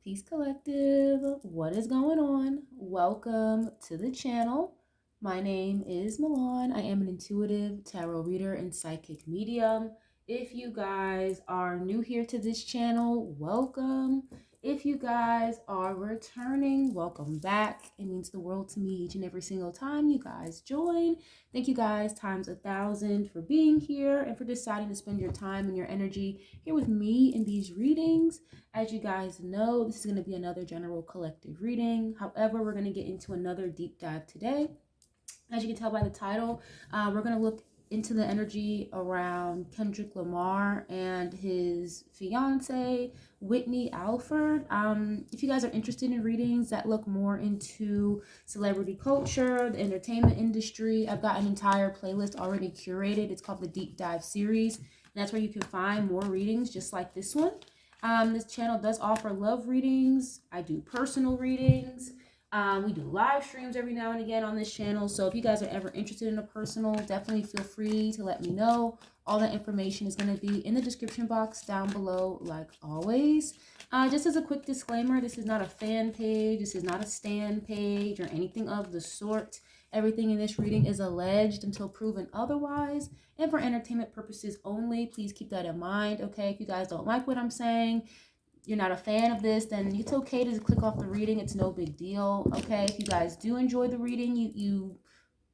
Peace Collective, what is going on? Welcome to the channel. My name is Milan. I am an intuitive tarot reader and psychic medium. If you guys are new here to this channel, welcome. If you guys are returning, welcome back. It means the world to me each and every single time you guys join. Thank you guys times 1,000 for being here and for deciding to spend your time and your energy here with me in these readings. As you guys know, this is going to be another general collective reading. However, we're going to get into another deep dive today. As you can tell by the title, we're going to look into the energy around Kendrick Lamar and his fiance, Whitney Alford. If you guys are interested in readings that look more into celebrity culture, the entertainment industry, I've got an entire playlist already curated. It's called the Deep Dive series. And that's where you can find more readings just like this one. This channel does offer love readings. I do personal readings. We do live streams every now and again on this channel. So if you guys are ever interested in a personal, definitely feel free to let me know. All that information is going to be in the description box down below, like always. Just as a quick disclaimer, this is not a fan page. This is not a stan page or anything of the sort. Everything in this reading is alleged until proven otherwise and for entertainment purposes only. Please keep that in mind, okay? If you guys don't like what I'm saying, you're not a fan of this, then it's okay to just click off the reading. It's no big deal, okay? If you guys do enjoy the reading, you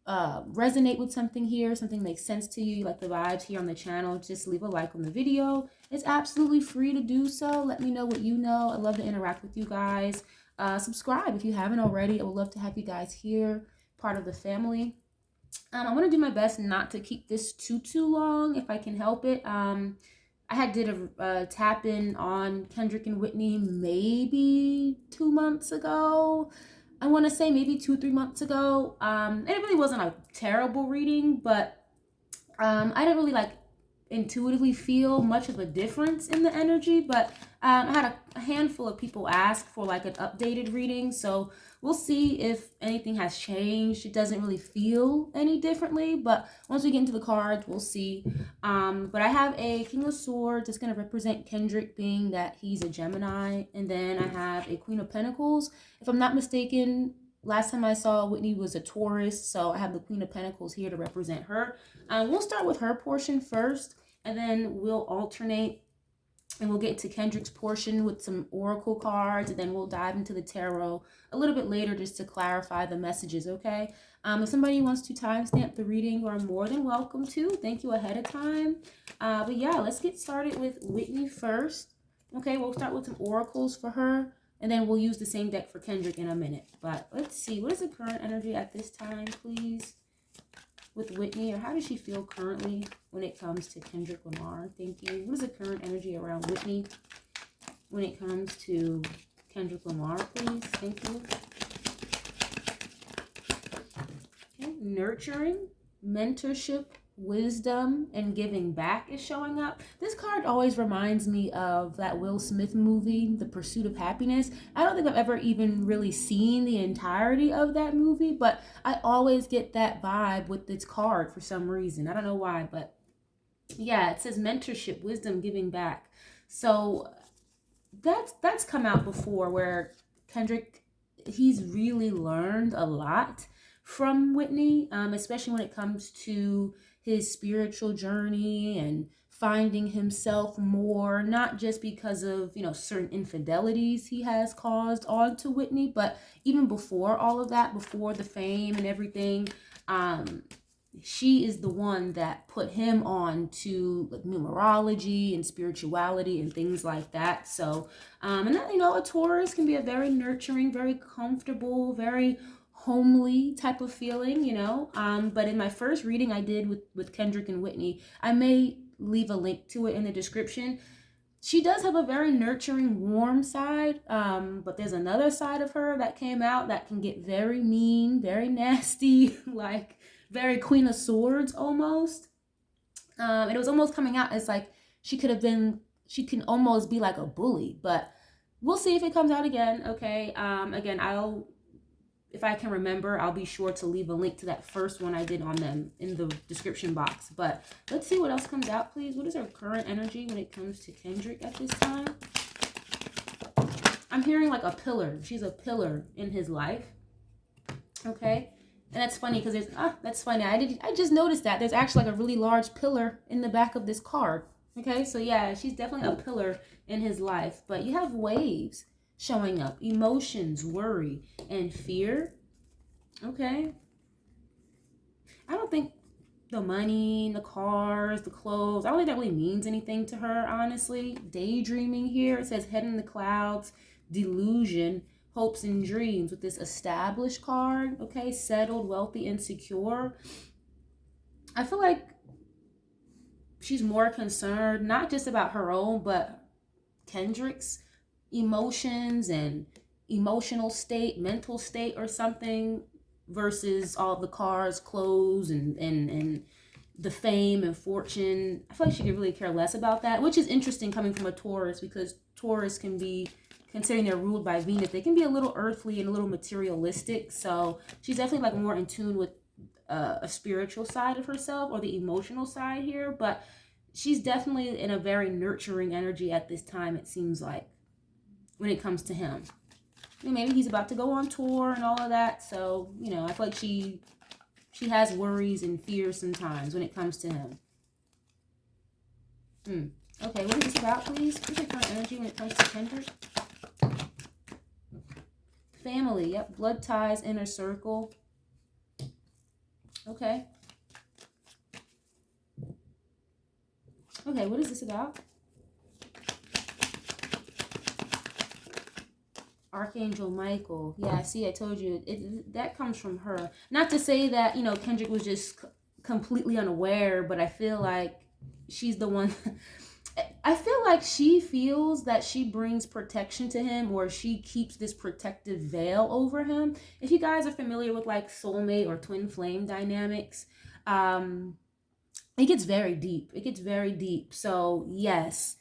resonate with something here, something makes sense to you, you like the vibes here on the channel, just leave a like on the video. It's absolutely free to do so. Let me know what you know. I love to interact with you guys. Subscribe if you haven't already. I would love to have you guys here, part of the family. I'm going to do my best not to keep this too long if I can help it. I did a tap in on Kendrick and Whitney maybe 2 months ago. I want to say maybe 2-3 months ago. And it really wasn't a terrible reading, but I didn't really intuitively feel much of a difference in the energy. But I had a handful of people ask for an updated reading, so we'll see if anything has changed. It doesn't really feel any differently, but once we get into the cards, we'll see. But I have a King of Swords that's going to represent Kendrick, being that he's a Gemini. And then I have a Queen of Pentacles. If I'm not mistaken, last time I saw Whitney was a Taurus, so I have the Queen of Pentacles here to represent her. We'll start with her portion first, and then we'll alternate. And we'll get to Kendrick's portion with some oracle cards, and then we'll dive into the tarot a little bit later just to clarify the messages, okay? If somebody wants to timestamp the reading, you are more than welcome to. Thank you ahead of time. But yeah, let's get started with Whitney first. Okay, we'll start with some oracles for her, and then we'll use the same deck for Kendrick in a minute. But let's see, what is the current energy at this time, please? With Whitney, or how does she feel currently when it comes to Kendrick Lamar? Thank you. What is the current energy around Whitney when it comes to Kendrick Lamar, please? Thank you. Okay. Nurturing, mentorship, wisdom, and giving back is showing up. This card always reminds me of that Will Smith movie, The Pursuit of Happiness. I don't think I've ever even really seen the entirety of that movie, but I always get that vibe with this card for some reason. I don't know why, but yeah, it says mentorship, wisdom, giving back. So that's come out before, where Kendrick, he's really learned a lot from Whitney, especially when it comes to his spiritual journey and finding himself more, not just because of, certain infidelities he has caused onto Whitney, but even before all of that, before the fame and everything, she is the one that put him on to numerology and spirituality and things like that. So, and that, a Taurus can be a very nurturing, very comfortable, very homely type of feeling, but in my first reading I did with Kendrick and Whitney, I may leave a link to it in the description. She does have a very nurturing, warm side, but there's another side of her that came out that can get very mean, very nasty, very Queen of Swords almost. And it was almost coming out as she can almost be like a bully, but we'll see if it comes out again, okay? Again, if I can remember, I'll be sure to leave a link to that first one I did on them in the description box. But let's see what else comes out, please. What is our current energy when it comes to Kendrick at this time? I'm hearing like a pillar. She's a pillar in his life. Okay. And that's funny because that's funny. I just noticed that there's actually like a really large pillar in the back of this card. Okay. So yeah, she's definitely a pillar in his life. But you have waves showing up, emotions, worry, and fear. Okay. I don't think the money, the cars, the clothes, I don't think that really means anything to her, honestly. Daydreaming here. It says head in the clouds, delusion, hopes and dreams with this established card. Okay, settled, wealthy, and secure. I feel like she's more concerned, not just about her own, but Kendrick's emotions and emotional state, mental state or something, versus all the cars, clothes, and the fame and fortune. I feel like she could really care less about that, which is interesting coming from a Taurus, because Taurus can be, considering they're ruled by Venus, they can be a little earthly and a little materialistic. So she's definitely like more in tune with a spiritual side of herself, or the emotional side here. But she's definitely in a very nurturing energy at this time, it seems like, when it comes to him. Maybe he's about to go on tour and all of that. So, I feel like she has worries and fears sometimes when it comes to him. Okay, what is this about, please? What's your current energy when it comes to Kendrick? Family, yep. Blood ties, inner circle. Okay. Okay, what is this about? Archangel Michael. Yeah, see, I told you, that comes from her. Not to say that, Kendrick was just completely unaware, but I feel like she's the one. I feel like she feels that she brings protection to him, or she keeps this protective veil over him. If you guys are familiar with like soulmate or twin flame dynamics, it gets very deep. It gets very deep. So yes,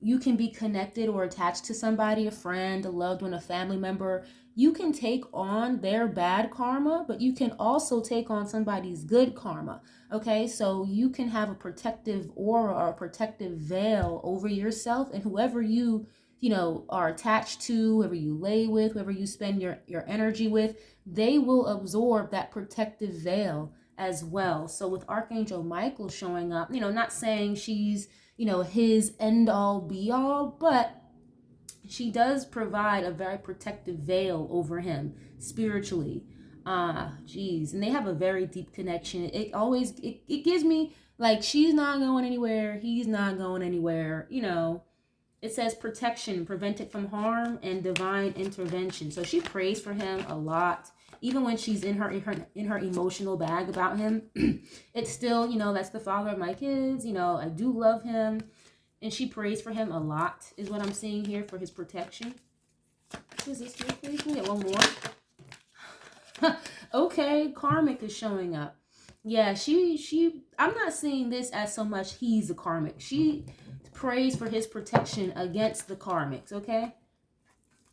you can be connected or attached to somebody, a friend, a loved one, a family member. You can take on their bad karma, but you can also take on somebody's good karma. Okay, so you can have a protective aura or a protective veil over yourself, and whoever you are attached to, whoever you lay with, whoever you spend your energy with, they will absorb that protective veil as well. So with Archangel Michael showing up, not saying she's his end all be all, but she does provide a very protective veil over him spiritually. Geez. And they have a very deep connection. It gives me like, she's not going anywhere, he's not going anywhere. It says protection, prevented from harm, and divine intervention. So she prays for him a lot. Even when she's in her emotional bag about him, it's still, that's the father of my kids. I do love him. And she prays for him a lot, is what I'm seeing here, for his protection. What is this here, please? Can we get one more? Okay, karmic is showing up. Yeah, I'm not seeing this as so much he's the karmic. She prays for his protection against the karmics, okay?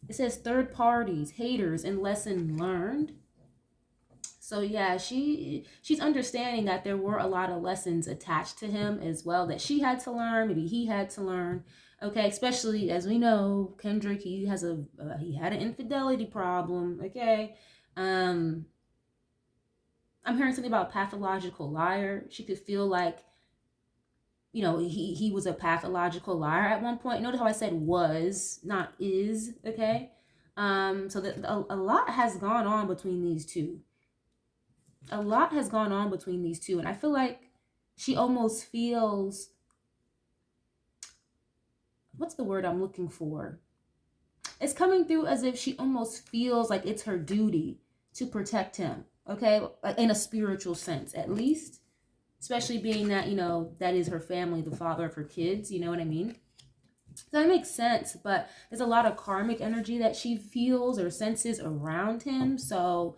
It says third parties, haters, and lesson learned. So yeah, she's understanding that there were a lot of lessons attached to him as well that she had to learn, maybe he had to learn. Okay, especially as we know, Kendrick, he had an infidelity problem. Okay, I'm hearing something about a pathological liar. She could feel like, he was a pathological liar at one point. Notice how I said was, not is. Okay, so that a lot has gone on between these two. A lot has gone on between these two, and I feel like she almost feels, what's the word I'm looking for? It's coming through as if she almost feels like it's her duty to protect him, okay? In a spiritual sense, at least. Especially being that, that is her family, the father of her kids, you know what I mean? So that makes sense, but there's a lot of karmic energy that she feels or senses around him, so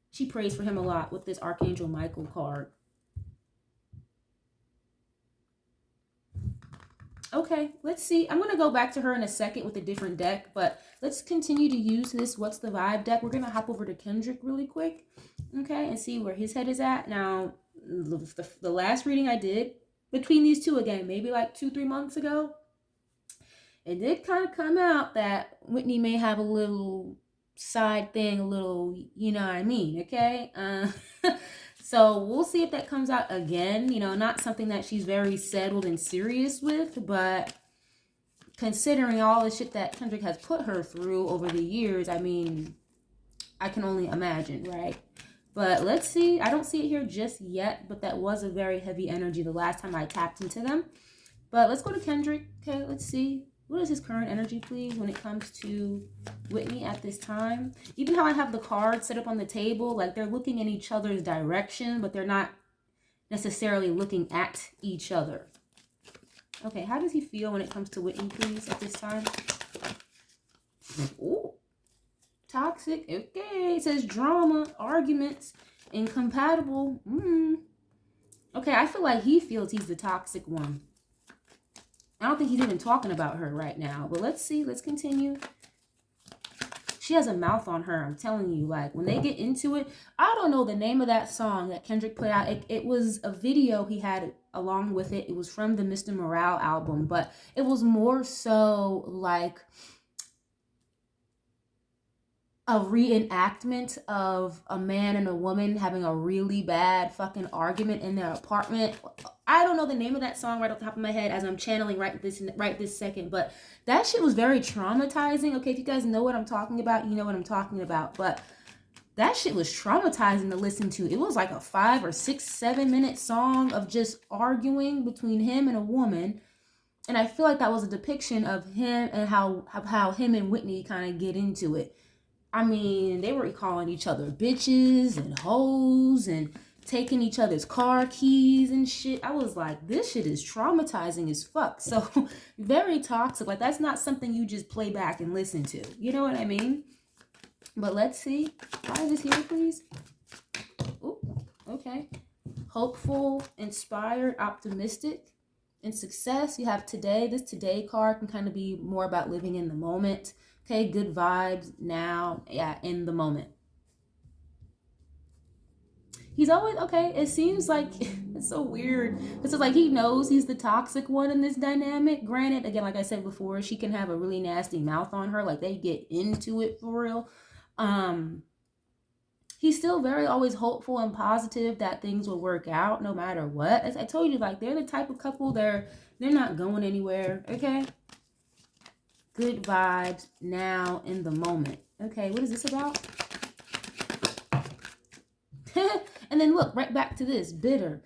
she prays for him a lot with this Archangel Michael card. Okay, let's see. I'm going to go back to her in a second with a different deck, but let's continue to use this What's the Vibe deck. We're going to hop over to Kendrick really quick, okay, and see where his head is at. Now, the last reading I did between these two, again, maybe like 2-3 months ago, it did kind of come out that Whitney may have a little side thing, a little, you know what I mean, okay? So we'll see if that comes out again. You know, not something that she's very settled and serious with, but considering all the shit that Kendrick has put her through over the years, I mean, I can only imagine, right? But let's see. I don't see it here just yet, but that was a very heavy energy the last time I tapped into them. But let's go to Kendrick. Okay, let's see. What is his current energy, please, when it comes to Whitney at this time? Even how I have the cards set up on the table, like they're looking in each other's direction, but they're not necessarily looking at each other. Okay, how does he feel when it comes to Whitney, please, at this time? Ooh. Toxic. Okay, it says drama, arguments, incompatible. Okay, I feel like he feels he's the toxic one. I don't think he's even talking about her right now. But let's see. Let's continue. She has a mouth on her. I'm telling you, like, when they get into it, I don't know the name of that song that Kendrick put out. It was a video he had along with it. It was from the Mr. Morale album. But it was more so like a reenactment of a man and a woman having a really bad fucking argument in their apartment. I don't know the name of that song right off the top of my head as I'm channeling right this second, but that shit was very traumatizing. Okay, if you guys know what I'm talking about, you know what I'm talking about. But that shit was traumatizing to listen to. It was like a 5 or 6, 7 minute song of just arguing between him and a woman. And I feel like that was a depiction of him and how him and Whitney kind of get into it. I mean, they were calling each other bitches and hoes and taking each other's car keys and shit. I was like, this shit is traumatizing as fuck. So very toxic. Like, that's not something you just play back and listen to. You know what I mean? But let's see. Why is this here, please? Ooh, okay. Hopeful, inspired, optimistic, and success. You have today. This today card can kind of be more about living in the moment. Okay, good vibes now, yeah, in the moment. He's always, okay, it seems like, it's so weird. It's like he knows he's the toxic one in this dynamic. Granted, again, like I said before, she can have a really nasty mouth on her. Like, they get into it for real. He's still very always hopeful and positive that things will work out no matter what. As I told you, like, they're the type of couple, they're not going anywhere, okay? Good vibes now in the moment. Okay, what is this about? And then look, right back to this. Bitter,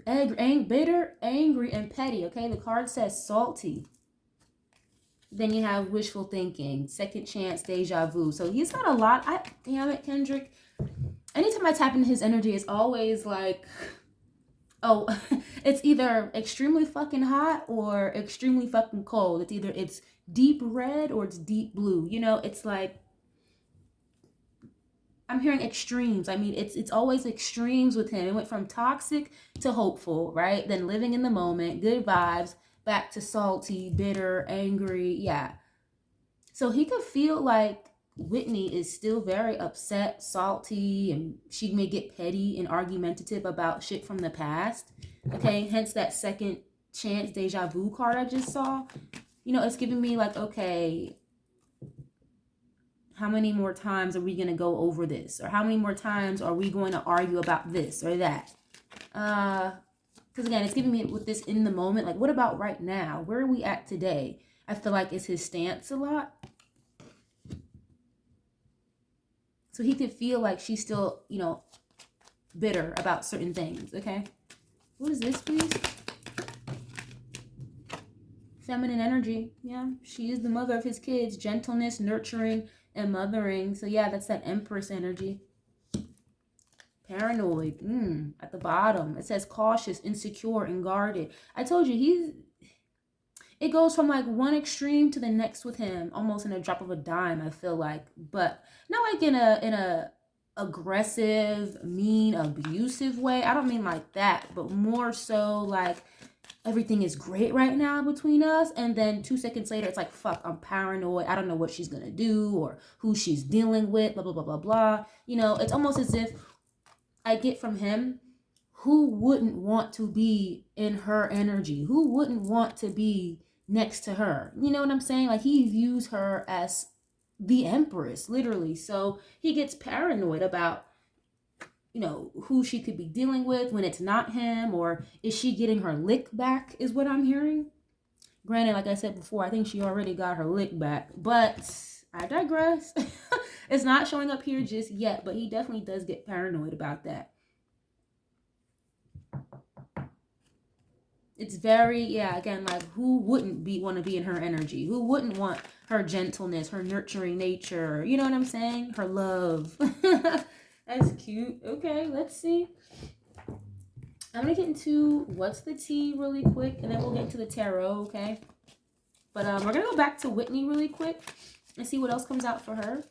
angry, and petty. Okay, the card says salty. Then you have wishful thinking, second chance, deja vu. So he's got a lot. Damn it, Kendrick. Anytime I tap into his energy, it's always like, oh, it's either extremely fucking hot or extremely fucking cold. It's deep red or it's deep blue. You know, it's like, I'm hearing extremes. I mean, it's always extremes with him. It went from toxic to hopeful, right? Then living in the moment, good vibes, back to salty, bitter, angry. Yeah. So he could feel like Whitney is still very upset, salty, and she may get petty and argumentative about shit from the past. Okay, hence that second chance deja vu card I just saw. You know, it's giving me like, okay, how many more times are we going to go over this? Or how many more times are we going to argue about this or that? Because again, it's giving me with this in the moment. Like, what about right now? Where are we at today? I feel like it's his stance a lot. So he could feel like she's still, you know, bitter about certain things, okay? What is this, please? Feminine energy, yeah. She is the mother of his kids. Gentleness, nurturing, and mothering. So yeah, that's that Empress energy. Paranoid, at the bottom. It says cautious, insecure, and guarded. I told you, it goes from like one extreme to the next with him, almost in a drop of a dime, I feel like. But not like in a aggressive, mean, abusive way. I don't mean like that, but more so like everything is great right now between us, and then 2 seconds later it's like, fuck, I'm paranoid, I don't know what she's gonna do or who she's dealing with, blah blah blah blah blah. You know, it's almost as if I get from him, who wouldn't want to be in her energy? Who wouldn't want to be next to her. You know what I'm saying? Like, he views her as the empress, literally. So he gets paranoid about, you know, who she could be dealing with when it's not him, or is she getting her lick back, is what I'm hearing. Granted, like I said before, I think she already got her lick back, but I digress. It's not showing up here just yet, but he definitely does get paranoid about that. It's very, yeah, again, like, who wouldn't want to be in her energy? Who wouldn't want her gentleness, her nurturing nature? You know what I'm saying? Her love. That's cute. Okay, let's see. I'm going to get into what's the tea really quick, and then we'll get into the tarot, okay? But we're going to go back to Whitney really quick and see what else comes out for her.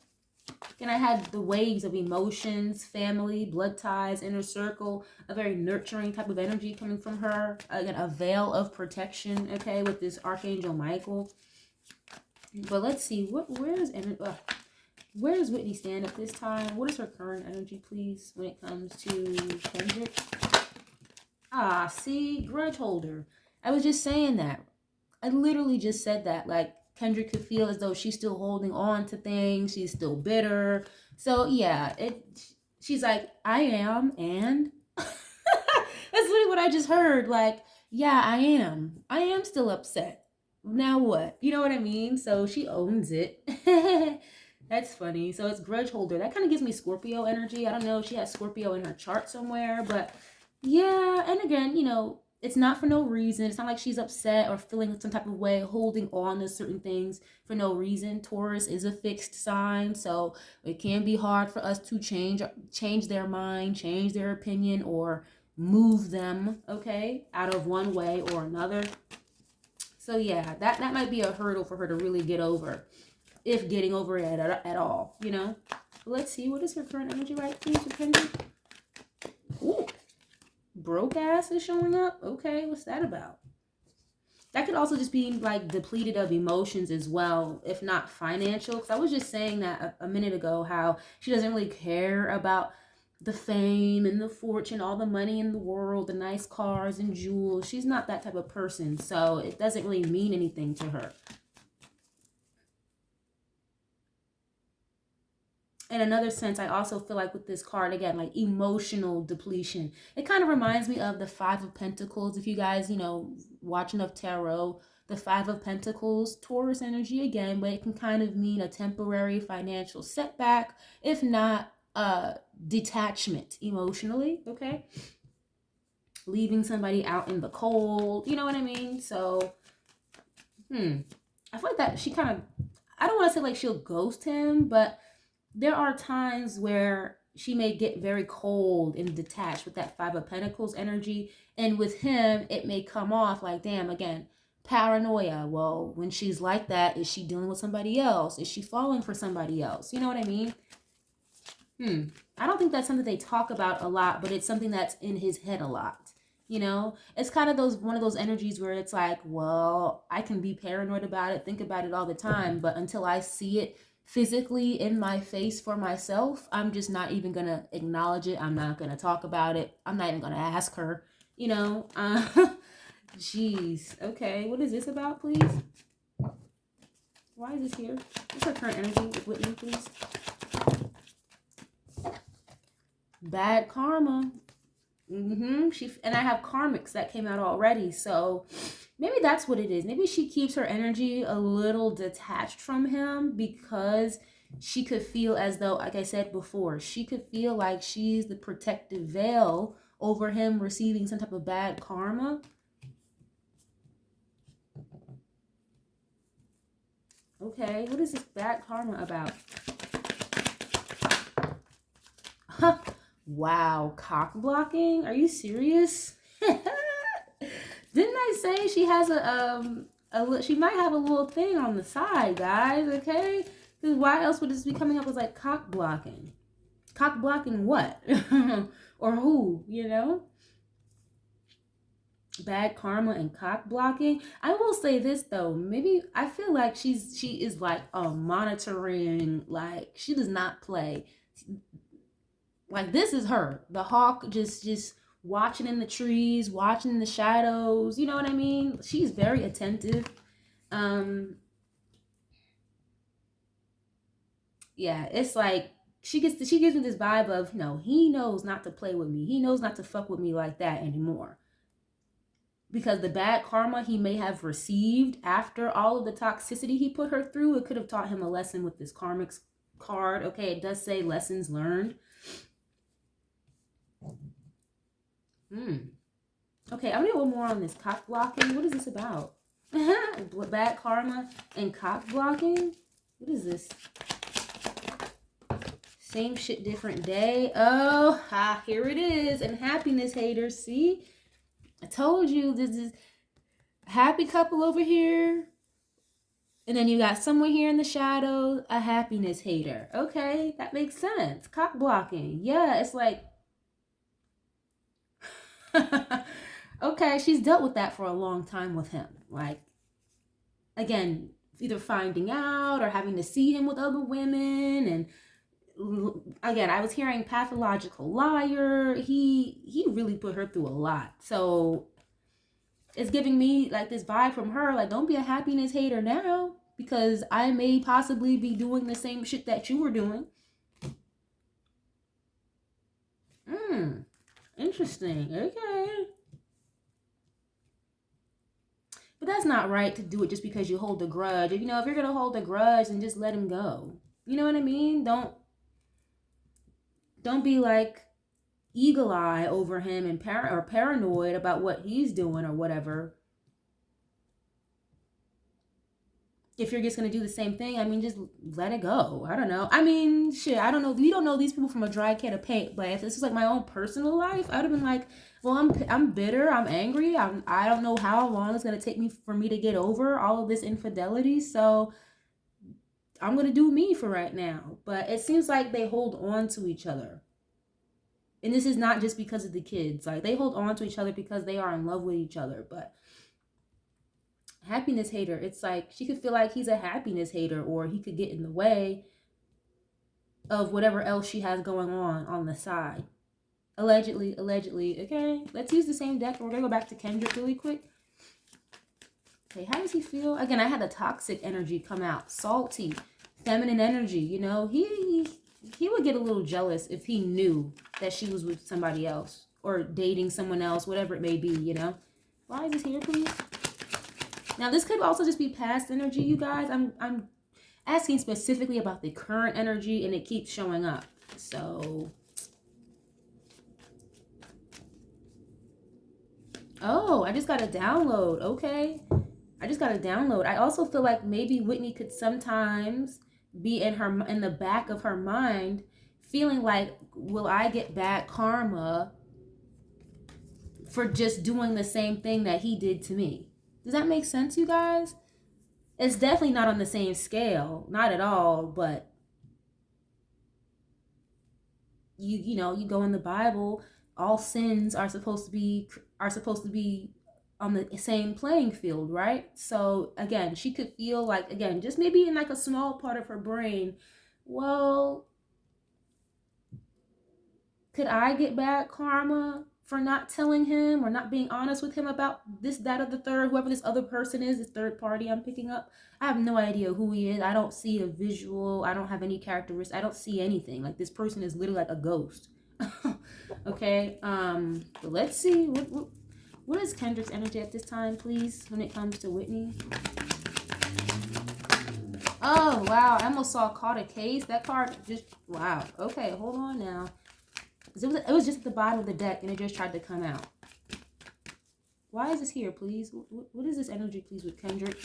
And I had the waves of emotions, family, blood ties, inner circle, a very nurturing type of energy coming from her. Again, a veil of protection, okay, with this Archangel Michael. But let's see, where does Whitney stand at this time? What is her current energy, please, when it comes to Kendrick? Ah, see, grudge holder. I was just saying that. I literally just said that. Like, Kendrick could feel as though she's still holding on to things. She's still bitter. So, yeah, she's like, I am, and that's literally what I just heard. Like, yeah, I am. I am still upset. Now what? You know what I mean? So she owns it. That's funny. So it's grudge holder. That kind of gives me Scorpio energy. I don't know if she has Scorpio in her chart somewhere, but yeah. And again, you know, it's not for no reason. It's not like she's upset or feeling some type of way, holding on to certain things for no reason. Taurus is a fixed sign, so it can be hard for us to change their mind, change their opinion, or move them, okay, out of one way or another. So yeah, that might be a hurdle for her to really get over, if getting over it at all, you know. Let's see, what is her current energy, right, please, for Kendrick? Ooh, broke ass is showing up. Okay, what's that about? That could also just be like depleted of emotions as well, if not financial. Because I was just saying that a minute ago, how she doesn't really care about the fame and the fortune, all the money in the world, the nice cars and jewels. She's not that type of person, so it doesn't really mean anything to her. In another sense, I also feel like with this card, again, like emotional depletion. It kind of reminds me of the Five of Pentacles. If you guys, you know, watch enough tarot, the Five of Pentacles, Taurus energy again, but it can kind of mean a temporary financial setback, if not detachment emotionally, okay? Leaving somebody out in the cold, you know what I mean? So, I feel like that she kind of, I don't want to say like she'll ghost him, but there are times where she may get very cold and detached with that Five of Pentacles energy. And with him, it may come off like, damn, again, paranoia. Well, when she's like that, is she dealing with somebody else? Is she falling for somebody else? You know what I mean? I don't think that's something they talk about a lot, but it's something that's in his head a lot. You know, it's kind of one of those energies where it's like, well, I can be paranoid about it, think about it all the time, but until I see it physically in my face for myself, I'm just not even gonna acknowledge it. I'm not gonna talk about it. I'm not even gonna ask her, you know. Jeez. Okay, what is this about, please? Why is this here? What's her current energy with Whitney, please? Bad karma. And I have karmics that came out already, so maybe that's what it is. Maybe she keeps her energy a little detached from him because she could feel as though, like I said before, she could feel like she's the protective veil over him receiving some type of bad karma. Okay, what is this bad karma about? Huh. Wow, cock blocking? Are you serious? Didn't I say she has she might have a little thing on the side, guys, okay? Because why else would this be coming up as like cock blocking? Cock blocking what? Or who, you know? Bad karma and cock blocking. I will say this though, maybe I feel like she is like monitoring, like she does not play. Like this is her, the hawk, just watching in the trees, watching in the shadows, you know what I mean? She's very attentive. Um, yeah, it's like she gives me this vibe of no, he knows not to play with me. He knows not to fuck with me like that anymore. Because the bad karma he may have received after all of the toxicity he put her through, it could have taught him a lesson with this karmic card. Okay, it does say lessons learned. Okay, I'm gonna go more on this cock blocking. What is this about? Bad karma and cock blocking? What is this? Same shit, different day. Oh, here it is. And happiness haters. See? I told you this is happy couple over here. And then you got someone here in the shadows, a happiness hater. Okay, that makes sense. Cock blocking. Yeah, it's like okay, she's dealt with that for a long time with him. Like, again, either finding out or having to see him with other women. And again, I was hearing pathological liar. He really put her through a lot. So it's giving me like this vibe from her, like, don't be a happiness hater now, because I may possibly be doing the same shit that you were doing. Interesting. Okay. But that's not right to do it just because you hold a grudge. You know, if you're gonna hold a grudge, then just let him go. You know what I mean? Don't be like eagle eye over him and paranoid about what he's doing or whatever. If you're just gonna do the same thing, I mean, just let it go. I don't know. I mean, shit, I don't know. We don't know these people from a dry can of paint. But if this was like my own personal life, I'd have been like, well, I'm bitter, I'm angry, I don't know how long it's gonna take me for me to get over all of this infidelity. So I'm gonna do me for right now. But it seems like they hold on to each other. And this is not just because of the kids. Like, they hold on to each other because they are in love with each other. But happiness hater, it's like she could feel like he's a happiness hater, or he could get in the way of whatever else she has going on the side. Allegedly. Okay, let's use the same deck. We're gonna go back to Kendrick really quick. Okay, how does he feel? Again, I had the toxic energy come out. Salty, feminine energy. You know, he would get a little jealous if he knew that she was with somebody else or dating someone else, whatever it may be, you know. Why is this here, please? Now, this could also just be past energy, you guys. I'm asking specifically about the current energy, and it keeps showing up. So, oh, I just got a download. Okay. I just got a download. I also feel like maybe Whitney could sometimes be in the back of her mind feeling like, will I get bad karma for just doing the same thing that he did to me? Does that make sense, you guys? It's definitely not on the same scale, not at all, but you know, you go in the Bible, all sins are supposed to be on the same playing field, right? So again, she could feel like, again, just maybe in like a small part of her brain, well, could I get bad karma for not telling him or not being honest with him about this, that, or the third, whoever this other person is, this third party I'm picking up? I have no idea who he is. I don't see a visual. I don't have any characteristics. I don't see anything. Like, this person is literally like a ghost. Okay. But let's see. What is Kendrick's energy at this time, please, when it comes to Whitney? Oh, wow. I almost saw caught a case. That card just, wow. Okay, hold on now. It was just at the bottom of the deck, and it just tried to come out. Why is this here, please? What is this energy, please, with Kendrick?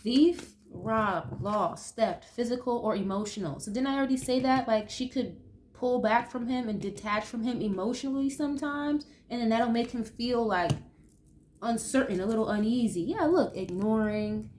Thief, robbed, lost, theft, physical or emotional. So didn't I already say that? Like, she could pull back from him and detach from him emotionally sometimes, and then that'll make him feel like uncertain, a little uneasy. Yeah, look, ignoring.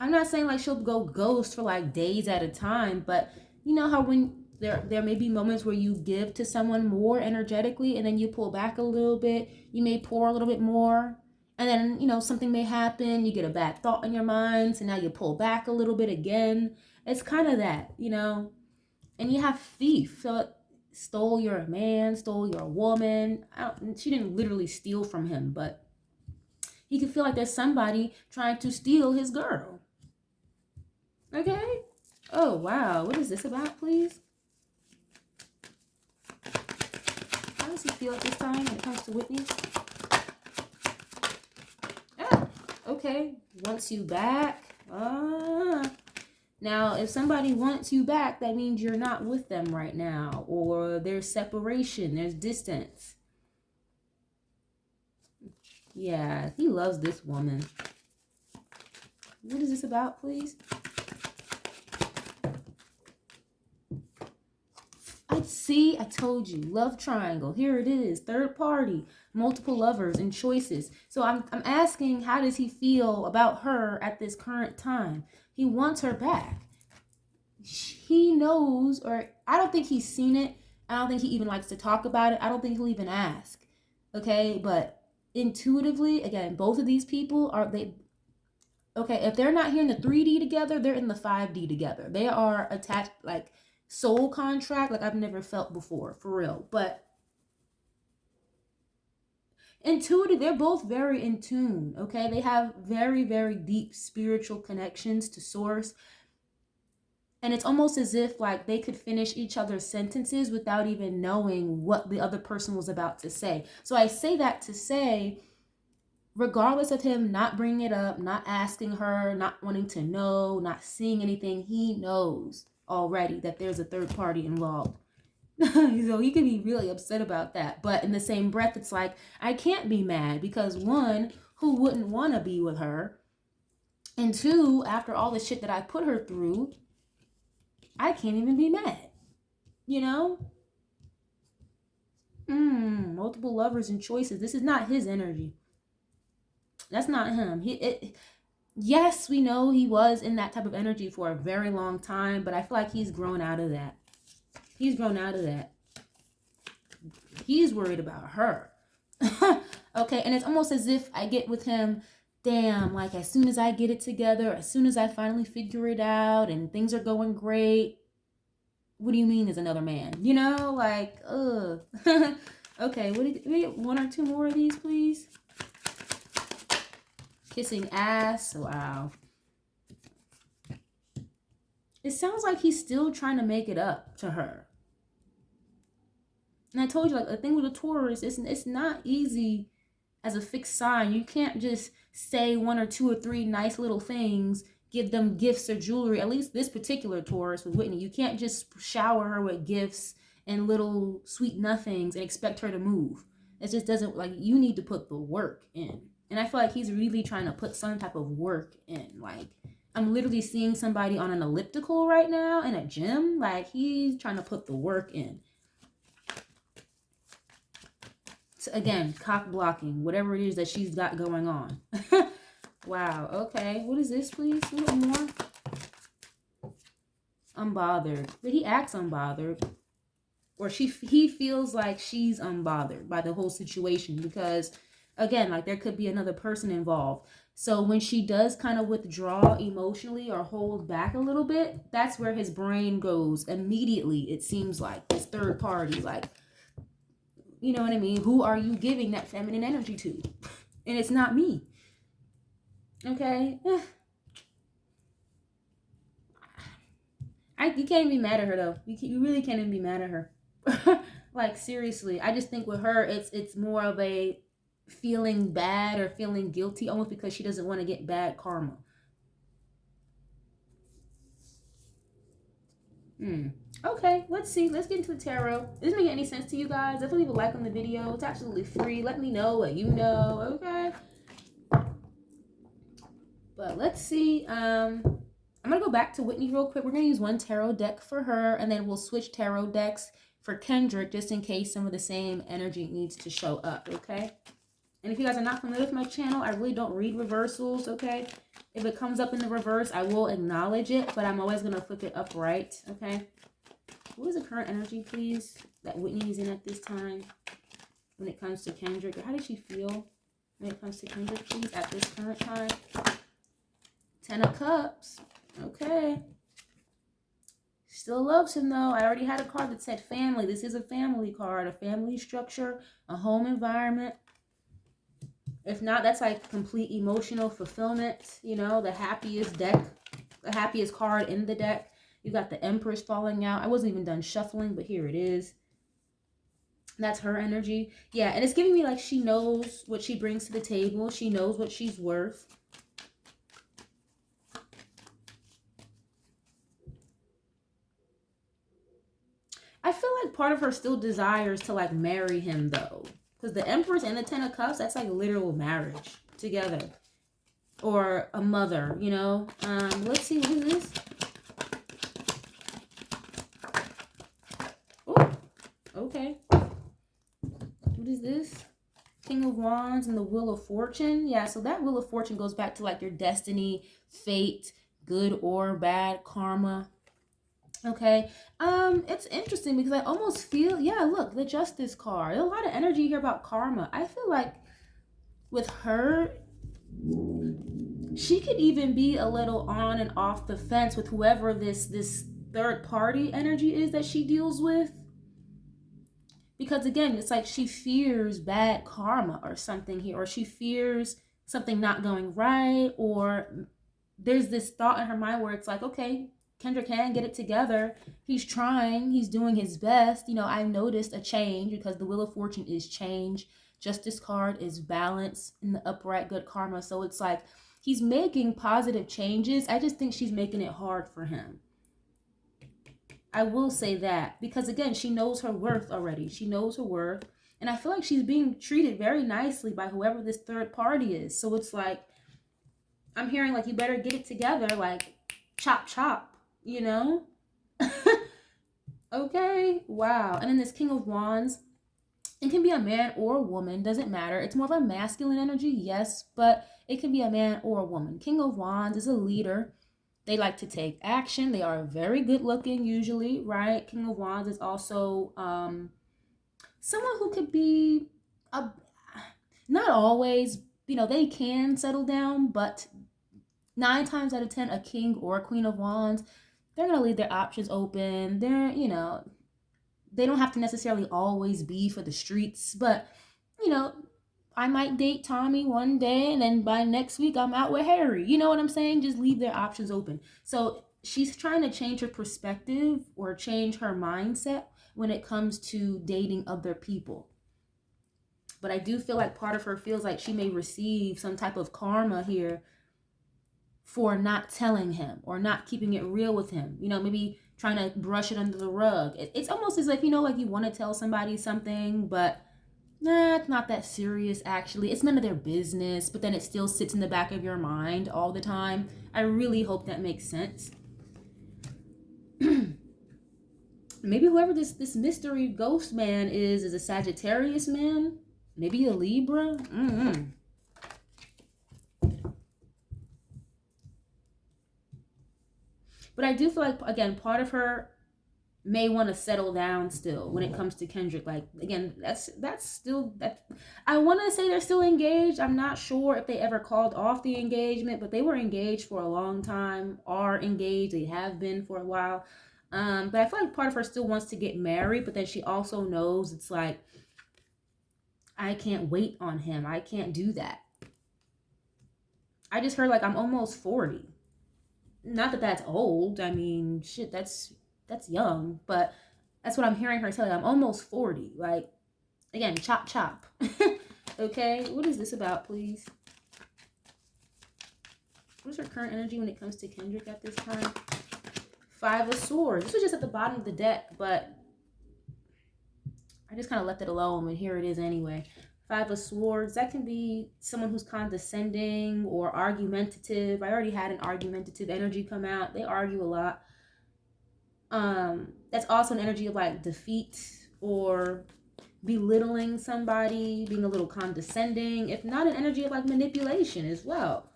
I'm not saying like she'll go ghost for like days at a time, but you know how when there may be moments where you give to someone more energetically and then you pull back a little bit, you may pour a little bit more, and then, you know, something may happen, you get a bad thought in your mind, so now you pull back a little bit again. It's kind of that, you know. And you have thief, so stole your man, stole your woman. She didn't literally steal from him, but He could feel like there's somebody trying to steal his girl. Okay? Oh, wow. What is this about, please? How does he feel at this time when it comes to Whitney? Ah, okay. Wants you back. Now, if somebody wants you back, that means you're not with them right now. Or there's separation. There's distance. Yeah, he loves this woman. What is this about, please? I told you. Love triangle. Here it is. Third party. Multiple lovers and choices. So I'm asking, how does he feel about her at this current time? He wants her back. He knows, or I don't think he's seen it. I don't think he even likes to talk about it. I don't think he'll even ask. Okay, but intuitively, again, both of these people okay, if they're not here in the 3D together, they're in the 5D together. They are attached, like soul contract, like I've never felt before, for real. But intuitive, they're both very in tune, okay? They have very, very deep spiritual connections to source. And it's almost as if like they could finish each other's sentences without even knowing what the other person was about to say. So I say that to say, regardless of him not bringing it up, not asking her, not wanting to know, not seeing anything, he knows already that there's a third party involved. So he could be really upset about that. But in the same breath, it's like, I can't be mad because one, who wouldn't want to be with her? And two, after all the shit that I put her through, I can't even be mad. You know? Multiple lovers and choices. This is not his energy. That's not him. Yes, we know he was in that type of energy for a very long time, but I feel like he's grown out of that. He's grown out of that. He's worried about her. Okay, and it's almost as if I get with him, damn, like as soon as I get it together, as soon as I finally figure it out and things are going great, what do you mean there's another man? You know, like, ugh. Okay, we get one or two more of these, please? Kissing ass. Wow. It sounds like he's still trying to make it up to her. And I told you, like, the thing with a Taurus, it's not easy as a fixed sign. You can't just say one or two or three nice little things, give them gifts or jewelry. At least this particular Taurus with Whitney, you can't just shower her with gifts and little sweet nothings and expect her to move. It just doesn't, like, you need to put the work in. And I feel like he's really trying to put some type of work in. Like, I'm literally seeing somebody on an elliptical right now in a gym. Like, he's trying to put the work in. So again, cock blocking, whatever it is that she's got going on. Wow, okay. What is this, please? A little more. Unbothered. But he acts unbothered. Or he feels like she's unbothered by the whole situation because, again, like there could be another person involved. So when she does kind of withdraw emotionally or hold back a little bit, that's where his brain goes immediately, it seems like. This third party, like, you know what I mean? Who are you giving that feminine energy to? And it's not me. Okay? You can't even be mad at her, though. You really can't even be mad at her. Like, seriously. I just think with her, it's more of a feeling bad or feeling guilty almost because she doesn't want to get bad karma. Okay, let's see. Let's get into the tarot. Does this make any sense to you guys? Definitely leave a like on the video. It's absolutely free. Let me know what you know, okay? But let's see. I'm going to go back to Whitney real quick. We're going to use one tarot deck for her, and then we'll switch tarot decks for Kendrick just in case some of the same energy needs to show up, okay? And if you guys are not familiar with my channel, I really don't read reversals, okay? If it comes up in the reverse, I will acknowledge it, but I'm always going to flip it upright, okay? What is the current energy, please, that Whitney is in at this time when it comes to Kendrick? Or how does she feel when it comes to Kendrick, please, at this current time? 10 of Cups. Okay. Still loves him, though. I already had a card that said family. This is a family card, a family structure, a home environment. If not, that's like complete emotional fulfillment. You know, the happiest deck, the happiest card in the deck. You got the Empress falling out. I wasn't even done shuffling, but here it is. That's her energy. Yeah, and it's giving me like she knows what she brings to the table. She knows what she's worth. I feel like part of her still desires to like marry him though. Because the Empress and the Ten of Cups, that's like literal marriage together. Or a mother, you know? Let's see, what is this? Oh, okay. What is this? King of Wands and the Wheel of Fortune. Yeah, so that Wheel of Fortune goes back to like your destiny, fate, good or bad, karma. Okay. It's interesting because I almost feel, yeah, look, the Justice card. There's a lot of energy here about karma. I feel like with her, she could even be a little on and off the fence with whoever this third party energy is that she deals with. Because again, it's like she fears bad karma or something here, or she fears something not going right, or there's this thought in her mind where it's like, okay, Kendrick can get it together. He's trying, he's doing his best. You know, I've noticed a change because the Wheel of Fortune is change. Justice card is balance in the upright good karma. So it's like he's making positive changes. I just think she's making it hard for him. I will say that because again, she knows her worth already. She knows her worth. And I feel like she's being treated very nicely by whoever this third party is. So it's like, I'm hearing like, you better get it together. Like, chop, chop, you know? Okay, wow. And then this King of Wands, it can be a man or a woman, doesn't matter. It's more of a masculine energy, yes, but it can be a man or a woman. King of Wands is a leader. They like to take action. They are very good looking usually, right? King of Wands is also someone who could be, a, not always, you know, they can settle down, but 9 times out of 10, a king or a queen of wands, they're going to leave their options open. They're, you know, they don't have to necessarily always be for the streets, but, you know, I might date Tommy one day and then by next week I'm out with Harry. You know what I'm saying? Just leave their options open. So she's trying to change her perspective or change her mindset when it comes to dating other people. But I do feel like part of her feels like she may receive some type of karma here for not telling him or not keeping it real with him. You know, maybe trying to brush it under the rug. It's almost as if, you know, like you want to tell somebody something, but nah, it's not that serious actually. It's none of their business, but then it still sits in the back of your mind all the time. I really hope that makes sense. Maybe whoever this mystery ghost man is a Sagittarius man. Maybe a Libra. But I do feel like, again, part of her may want to settle down still when it comes to Kendrick. Like, again, that's still, that I want to say they're still engaged. I'm not sure if they ever called off the engagement, but they were engaged for a long time, are engaged. They have been for a while. But I feel like part of her still wants to get married, but then she also knows it's like, I can't wait on him. I can't do that. I just heard like I'm almost 40. Not that that's old. I mean, shit, that's young, but that's what I'm hearing her tell you. I'm almost 40. Like, again, chop chop. Okay, what is this about, please? What is her current energy when it comes to Kendrick at this time? 5 of Swords. This was just at the bottom of the deck, but I just kind of left it alone, and here it is anyway. 5 of Swords, that can be someone who's condescending or argumentative. I already had an argumentative energy come out. They argue a lot. That's also an energy of like defeat or belittling somebody, being a little condescending, if not an energy of like manipulation as well.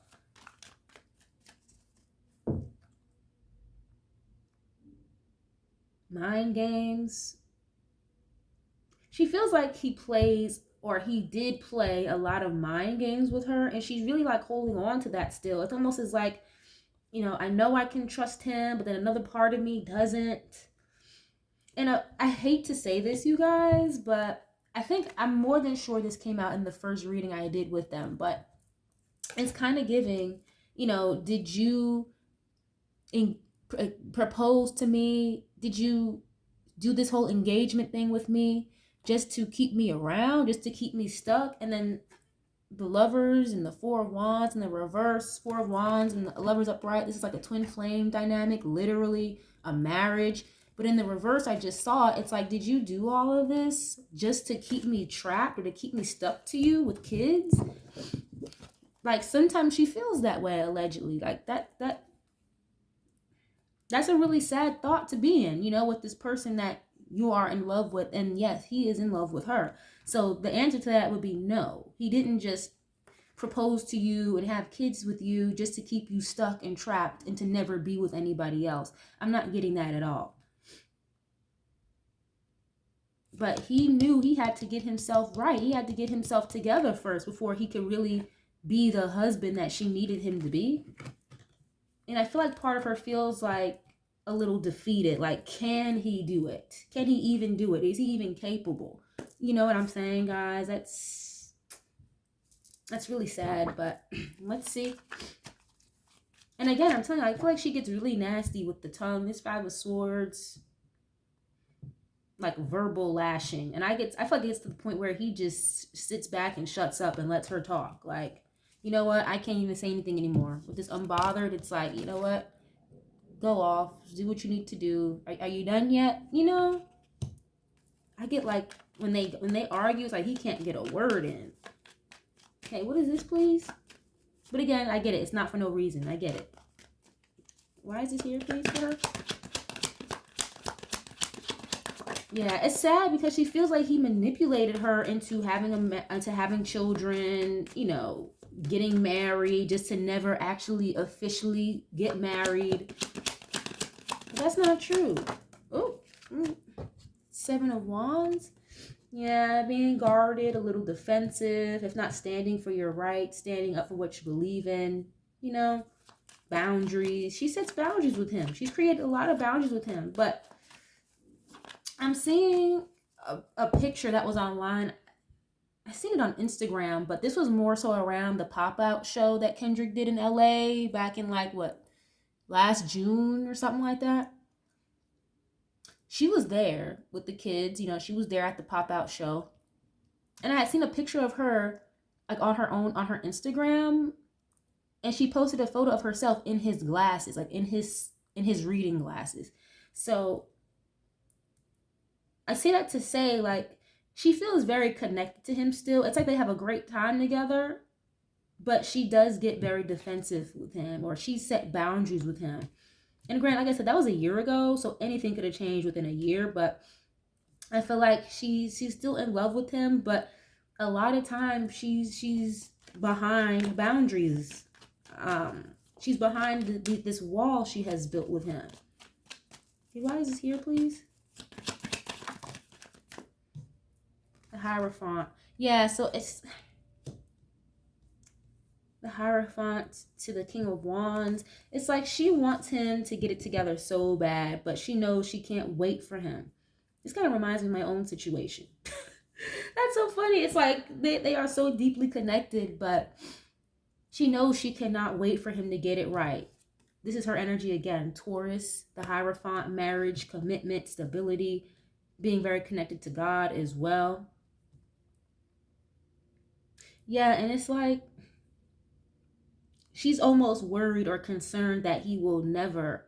Mind games. She feels like he plays, or he did play, a lot of mind games with her, and she's really like holding on to that still. It's almost as like, you know I can trust him, but then another part of me doesn't. And I hate to say this, you guys, but I think I'm more than sure this came out in the first reading I did with them, but it's kind of giving, did you in, propose to me? Did you do this whole engagement thing with me just to keep me around, just to keep me stuck? And then the lovers and the Four of Wands and the reverse Four of Wands and the lovers upright. This is like a twin flame dynamic, literally a marriage. But in the reverse, I just saw it's like, did you do all of this just to keep me trapped or to keep me stuck to you with kids? Like sometimes she feels that way, allegedly. Like that's a really sad thought to be in, with this person that you are in love with. And yes, he is in love with her. So the answer to that would be no. He didn't just propose to you and have kids with you just to keep you stuck and trapped and to never be with anybody else. I'm not getting that at all. But he knew he had to get himself right. He had to get himself together first before he could really be the husband that she needed him to be. And I feel like part of her feels like a little defeated. Like, can he do it? Can he even do it? Is he even capable? You know what I'm saying, guys? That's really sad, but let's see. And again, I'm telling you, I feel like she gets really nasty with the tongue. This Five of Swords, like verbal lashing. And I feel like it gets to the point where he just sits back and shuts up and lets her talk. Like, you know what? I can't even say anything anymore. With this unbothered, it's like, you know what? Go off. Do what you need to do. Are you done yet? I get like, when they argue, it's like he can't get a word in. Okay, what is this, please? But again, I get it. It's not for no reason. I get it. Why is this here, please, for her? Yeah, it's sad because she feels like he manipulated her into having children, getting married, just to never actually officially get married. But that's not true. Oh, Seven of Wands. Yeah, being guarded, a little defensive, if not standing for your right, standing up for what you believe in, boundaries. She sets boundaries with him. She's created a lot of boundaries with him, but I'm seeing a picture that was online. I seen it on Instagram, but this was more so around the pop-out show that Kendrick did in LA back in last June or something like that. She was there with the kids, she was there at the pop-out show. And I had seen a picture of her like on her Instagram, and she posted a photo of herself in his glasses, like in his reading glasses. So I say that to say, like, she feels very connected to him still. It's like they have a great time together, but she does get very defensive with him, or she set boundaries with him. And granted, like I said, that was a year ago, so anything could have changed within a year, but I feel like she's still in love with him, but a lot of times she's behind boundaries. She's behind this wall she has built with him. Okay, why is this here, please? The Hierophant. Yeah, so it's the Hierophant to the King of Wands. It's like she wants him to get it together so bad, but she knows she can't wait for him. This kind of reminds me of my own situation. That's so funny. It's like they are so deeply connected, but she knows she cannot wait for him to get it right. This is her energy again. Taurus, the Hierophant, marriage, commitment, stability, being very connected to God as well. Yeah, and it's like she's almost worried or concerned that he will never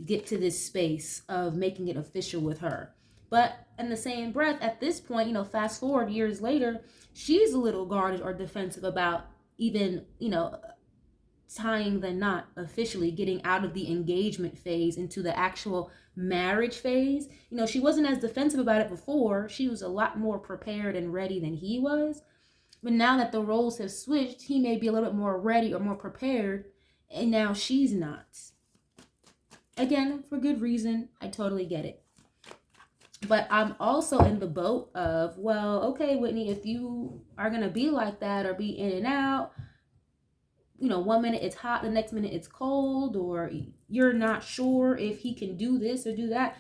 get to this space of making it official with her. But in the same breath, at this point, fast forward years later, she's a little guarded or defensive about even, tying the knot officially, getting out of the engagement phase into the actual marriage phase. She wasn't as defensive about it before. She was a lot more prepared and ready than he was. But now that the roles have switched, he may be a little bit more ready or more prepared, and now she's not. Again, for good reason. I totally get it. But I'm also in the boat of, well, okay, Whitney, if you are going to be like that or be in and out, 1 minute it's hot, the next minute it's cold, or you're not sure if he can do this or do that,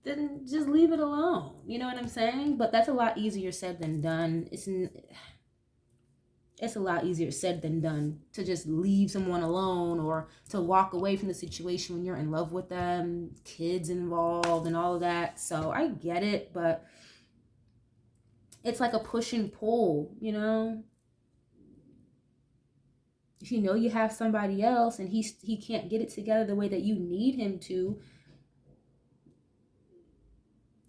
then just leave it alone. You know what I'm saying? But that's a lot easier said than done. It's a lot easier said than done to just leave someone alone or to walk away from the situation when you're in love with them, kids involved and all of that. So I get it, but it's like a push and pull, you know? If you know you have somebody else and he can't get it together the way that you need him to,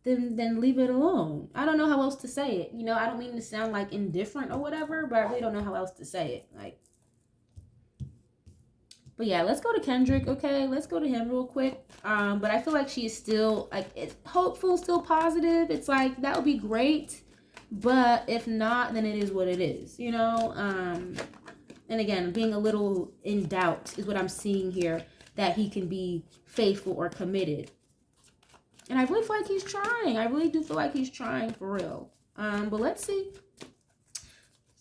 then leave it alone. I don't know how else to say it. You know, I don't mean to sound like indifferent or whatever, but I really don't know how else to say it. Like, but yeah, let's go to Kendrick, okay? Let's go to him real quick. But I feel like she is still like it's hopeful, still positive. It's like that would be great, but if not, then it is what it is, you know. And again, being a little in doubt is what I'm seeing here, that he can be faithful or committed. And I really feel like he's trying. I really do feel like he's trying for real. But let's see.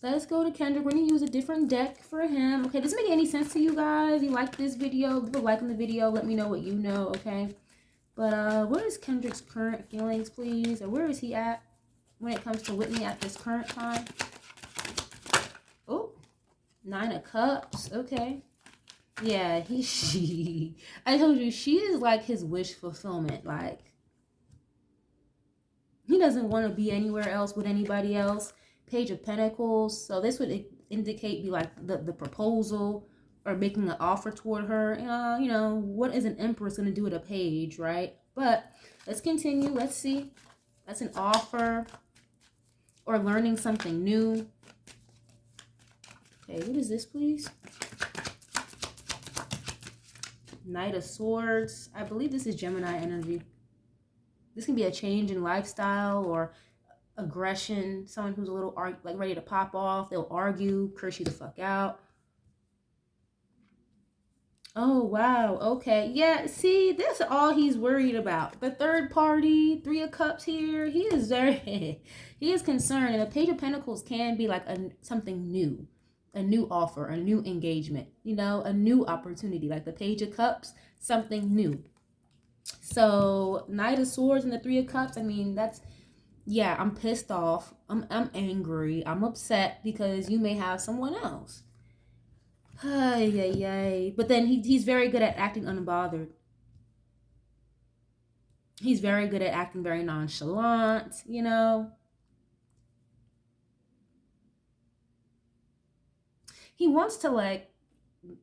Let's go to Kendrick. We're going to use a different deck for him. Okay, does this make any sense to you guys? You like this video? Leave a like on the video. Let me know what you know, okay? But what is Kendrick's current feelings, please? Or where is he at when it comes to Whitney at this current time? Oh, 9 of Cups. Okay. Yeah, I told you, she is like his wish fulfillment. Like, he doesn't want to be anywhere else with anybody else. Page of Pentacles. So this would indicate be like the proposal or making an offer toward her. You know, what is an Empress going to do with a page, right? But let's continue. Let's see. That's an offer or learning something new. Okay, what is this, please? Knight of Swords. I believe this is Gemini energy. This can be a change in lifestyle or aggression. Someone who's a little like ready to pop off. They'll argue, curse you the fuck out. Oh, wow. Okay. Yeah, see, that's all he's worried about. The third party, 3 of Cups here. He is he is concerned. And a Page of Pentacles can be like something new. A new offer, a new engagement, you know, a new opportunity. Like the Page of Cups, something new. So, Knight of Swords and the 3 of Cups, I mean, that's, yeah, I'm pissed off. I'm angry. I'm upset because you may have someone else. Ay, ay, ay. But then he's very good at acting unbothered. He's very good at acting very nonchalant, you know. He wants to like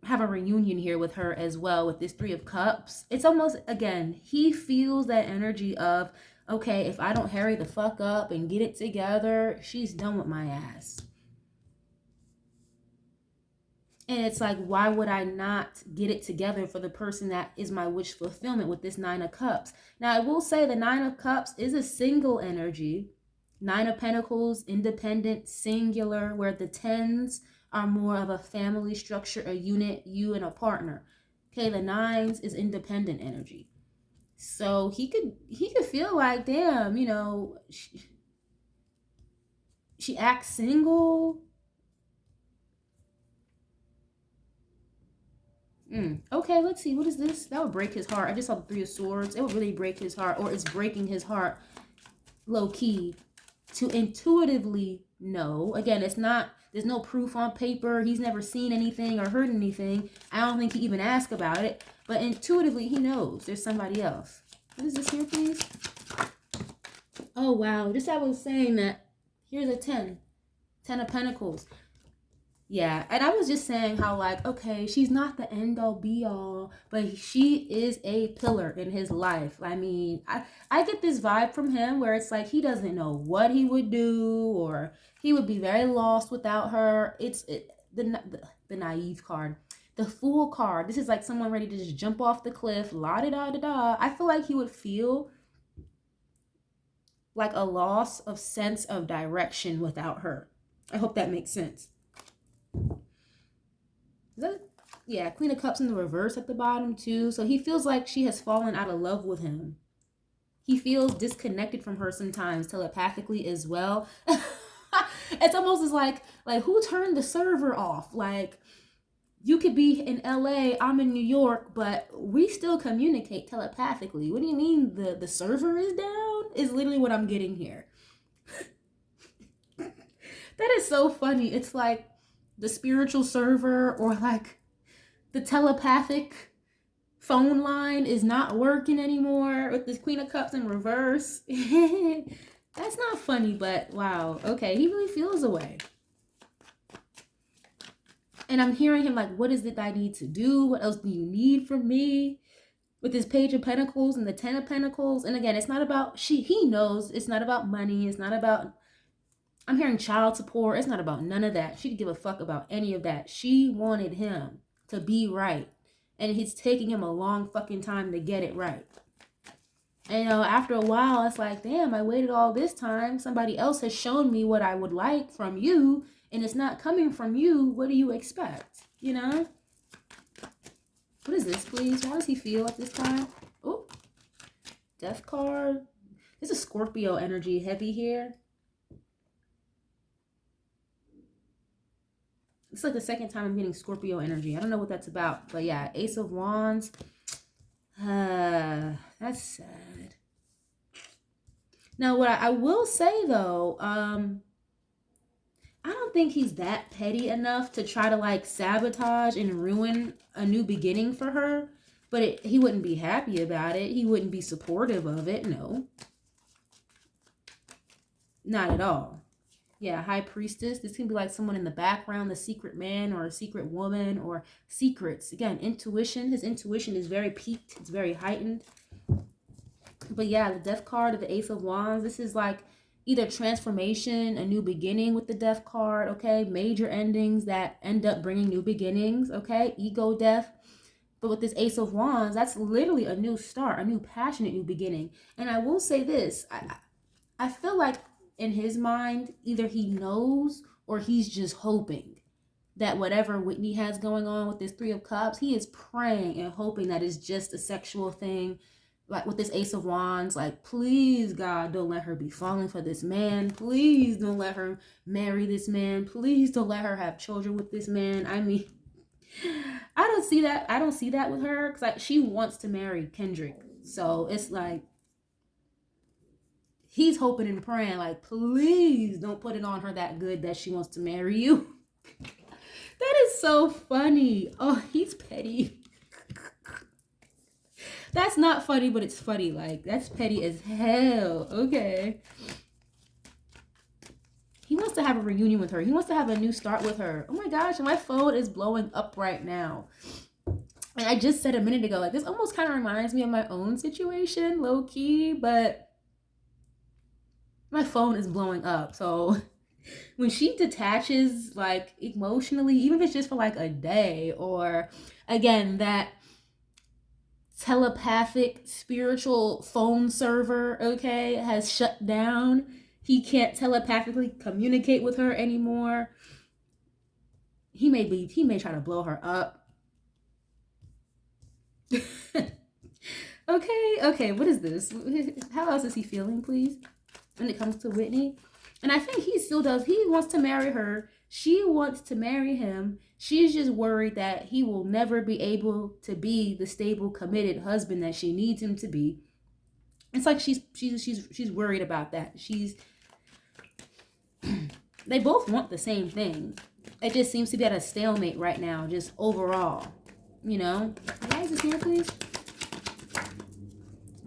have a reunion here with her as well with this 3 of Cups. It's almost, again, he feels that energy of, okay, if I don't hurry the fuck up and get it together, she's done with my ass. And it's like, why would I not get it together for the person that is my wish fulfillment with this 9 of Cups? Now, I will say the 9 of Cups is a single energy. 9 of Pentacles, independent, singular, where the 10s are more of a family structure, a unit, you and a partner. Okay, the 9s is independent energy. So he could feel like, damn, you know, she acts single. Okay, let's see. What is this? That would break his heart. I just saw the 3 of Swords. It would really break his heart, or it's breaking his heart low key to intuitively know. Again, it's not, there's no proof on paper. He's never seen anything or heard anything. I don't think he even asked about it, but intuitively he knows there's somebody else. What is this here, please? Oh, wow. Just I was saying that here's a 10 of Pentacles. Yeah, and I was just saying how, like, okay, she's not the end-all be-all, but she is a pillar in his life. I mean, I get this vibe from him where it's like he doesn't know what he would do, or he would be very lost without her. It's the naive card. The Fool card. This is like someone ready to just jump off the cliff, la-da-da-da-da. I feel like he would feel like a loss of sense of direction without her. I hope that makes sense. Yeah, Queen of Cups in the reverse at the bottom too. So he feels like she has fallen out of love with him. He feels disconnected from her sometimes telepathically as well. It's almost as like who turned the server off? Like, You could be in LA, I'm in New York, but we still communicate telepathically. What do you mean the server is down? Is literally what I'm getting here. That is so funny. It's like the spiritual server or like the telepathic phone line is not working anymore with this Queen of Cups in reverse. That's not funny, but wow. Okay, he really feels away. And I'm hearing him like, what is it I need to do? What else do you need from me? With this Page of Pentacles and the Ten of Pentacles. And again, it's not about, he knows it's not about money. It's not about, I'm hearing child support. It's not about none of that. She could give a fuck about any of that. She wanted him to be right. And it's taking him a long fucking time to get it right. And, after a while, it's like, damn, I waited all this time. Somebody else has shown me what I would like from you. And it's not coming from you. What do you expect? What is this, please? How does he feel at this time? Oh, Death card. This is Scorpio energy heavy here. It's like the second time I'm getting Scorpio energy. I don't know what that's about. But yeah, Ace of Wands. That's sad. Now, what I will say, though, I don't think he's that petty enough to try to like sabotage and ruin a new beginning for her. But he wouldn't be happy about it. He wouldn't be supportive of it. No. Not at all. Yeah, High Priestess. This can be like someone in the background, the secret man or a secret woman or secrets. Again, intuition. His intuition is very peaked. It's very heightened. But yeah, the Death card of the Ace of Wands. This is like either transformation, a new beginning with the Death card, okay? Major endings that end up bringing new beginnings, okay? Ego death. But with this Ace of Wands, that's literally a new start, a new passionate new beginning. And I will say this, I feel like in his mind, either he knows or he's just hoping that whatever Whitney has going on with this Three of Cups, he is praying and hoping that it's just a sexual thing. Like with this Ace of Wands, like, please, God, don't let her be falling for this man. Please don't let her marry this man. Please don't let her have children with this man. I mean, I don't see that. I don't see that with her because she wants to marry Kendrick. So it's like, he's hoping and praying, like, please don't put it on her that good that she wants to marry you. That is so funny. Oh, he's petty. That's not funny, but it's funny. Like, that's petty as hell. Okay. He wants to have a reunion with her. He wants to have a new start with her. Oh my gosh, my phone is blowing up right now. And I just said a minute ago, like, this almost kind of reminds me of my own situation, low key, but my phone is blowing up. So when she detaches, like, emotionally, even if it's just for like a day, or again, that telepathic spiritual phone server, okay, has shut down. He can't telepathically communicate with her anymore. He may try to blow her up. Okay, what is this? How else is he feeling, please? When it comes to Whitney. And I think he still does. He wants to marry her. She wants to marry him. She's just worried that he will never be able to be the stable, committed husband that she needs him to be. It's like she's worried about that. They both want the same thing. It just seems to be at a stalemate right now, just overall. Why is this here, please?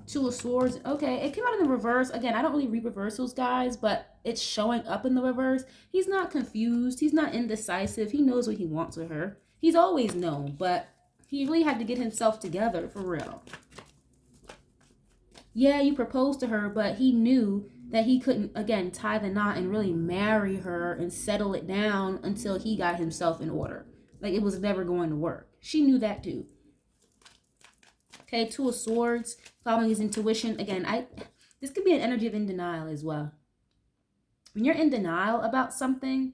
Two of Swords. Okay, it came out in the reverse. Again, I don't really read reversals, guys, but it's showing up in the reverse. He's not confused. He's not indecisive. He knows what he wants with her. He's always known, but he really had to get himself together for real. Yeah, you proposed to her, but he knew that he couldn't, again, tie the knot and really marry her and settle it down until he got himself in order. Like, it was never going to work. She knew that too. Okay, Two of Swords, following his intuition. Again, this could be an energy of in denial as well. When you're in denial about something,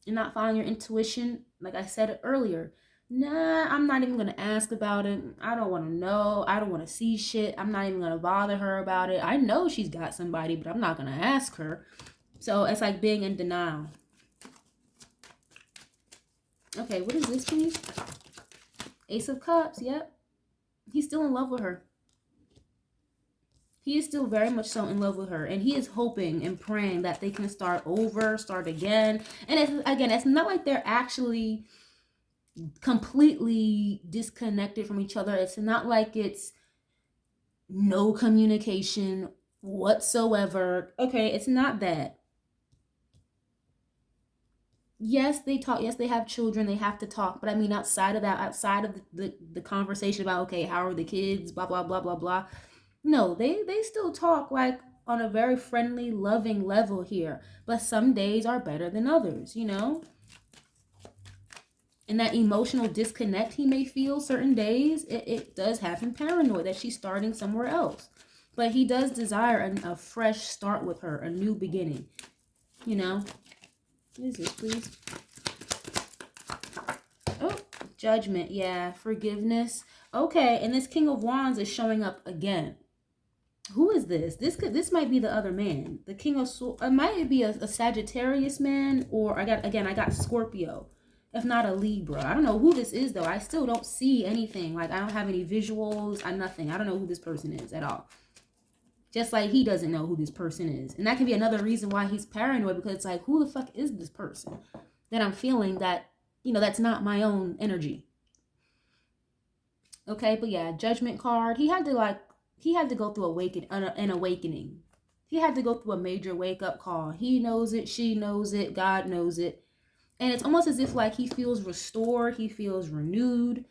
you're not following your intuition, like I said earlier, nah, I'm not even going to ask about it. I don't want to know. I don't want to see shit. I'm not even going to bother her about it. I know she's got somebody, but I'm not going to ask her. So it's like being in denial. Okay, what is this, please? Ace of Cups, yep. He's still in love with her. He is still very much so in love with her. And he is hoping and praying that they can start over, start again. And it's not like they're actually completely disconnected from each other. It's not like it's no communication whatsoever. Okay, it's not that. Yes, they talk. Yes, they have children. They have to talk. But I mean, outside of that, outside of the conversation about, okay, how are the kids, blah, blah, blah, blah, blah. No, they still talk like on a very friendly, loving level here. But some days are better than others, you know? And that emotional disconnect he may feel certain days, it does have him paranoid that she's starting somewhere else. But he does desire a fresh start with her, a new beginning, you know? What is this, please? Oh, Judgment. Yeah, forgiveness. Okay, and this King of Wands is showing up again. Who is this? This might be the other man. The King of Swords. It might be a Sagittarius man, or I got Scorpio, if not a Libra. I don't know who this is though. I still don't see anything. Like I don't have any visuals. Nothing. I don't know who this person is at all. Just like he doesn't know who this person is, and that can be another reason why he's paranoid, because it's like, who the fuck is this person that I'm feeling that, you know, that's not my own energy. Okay, but yeah, Judgment card. He had to go through an awakening. He had to go through a major wake up call. He knows it, she knows it, God knows it. And it's almost as if like he feels restored, he feels renewed.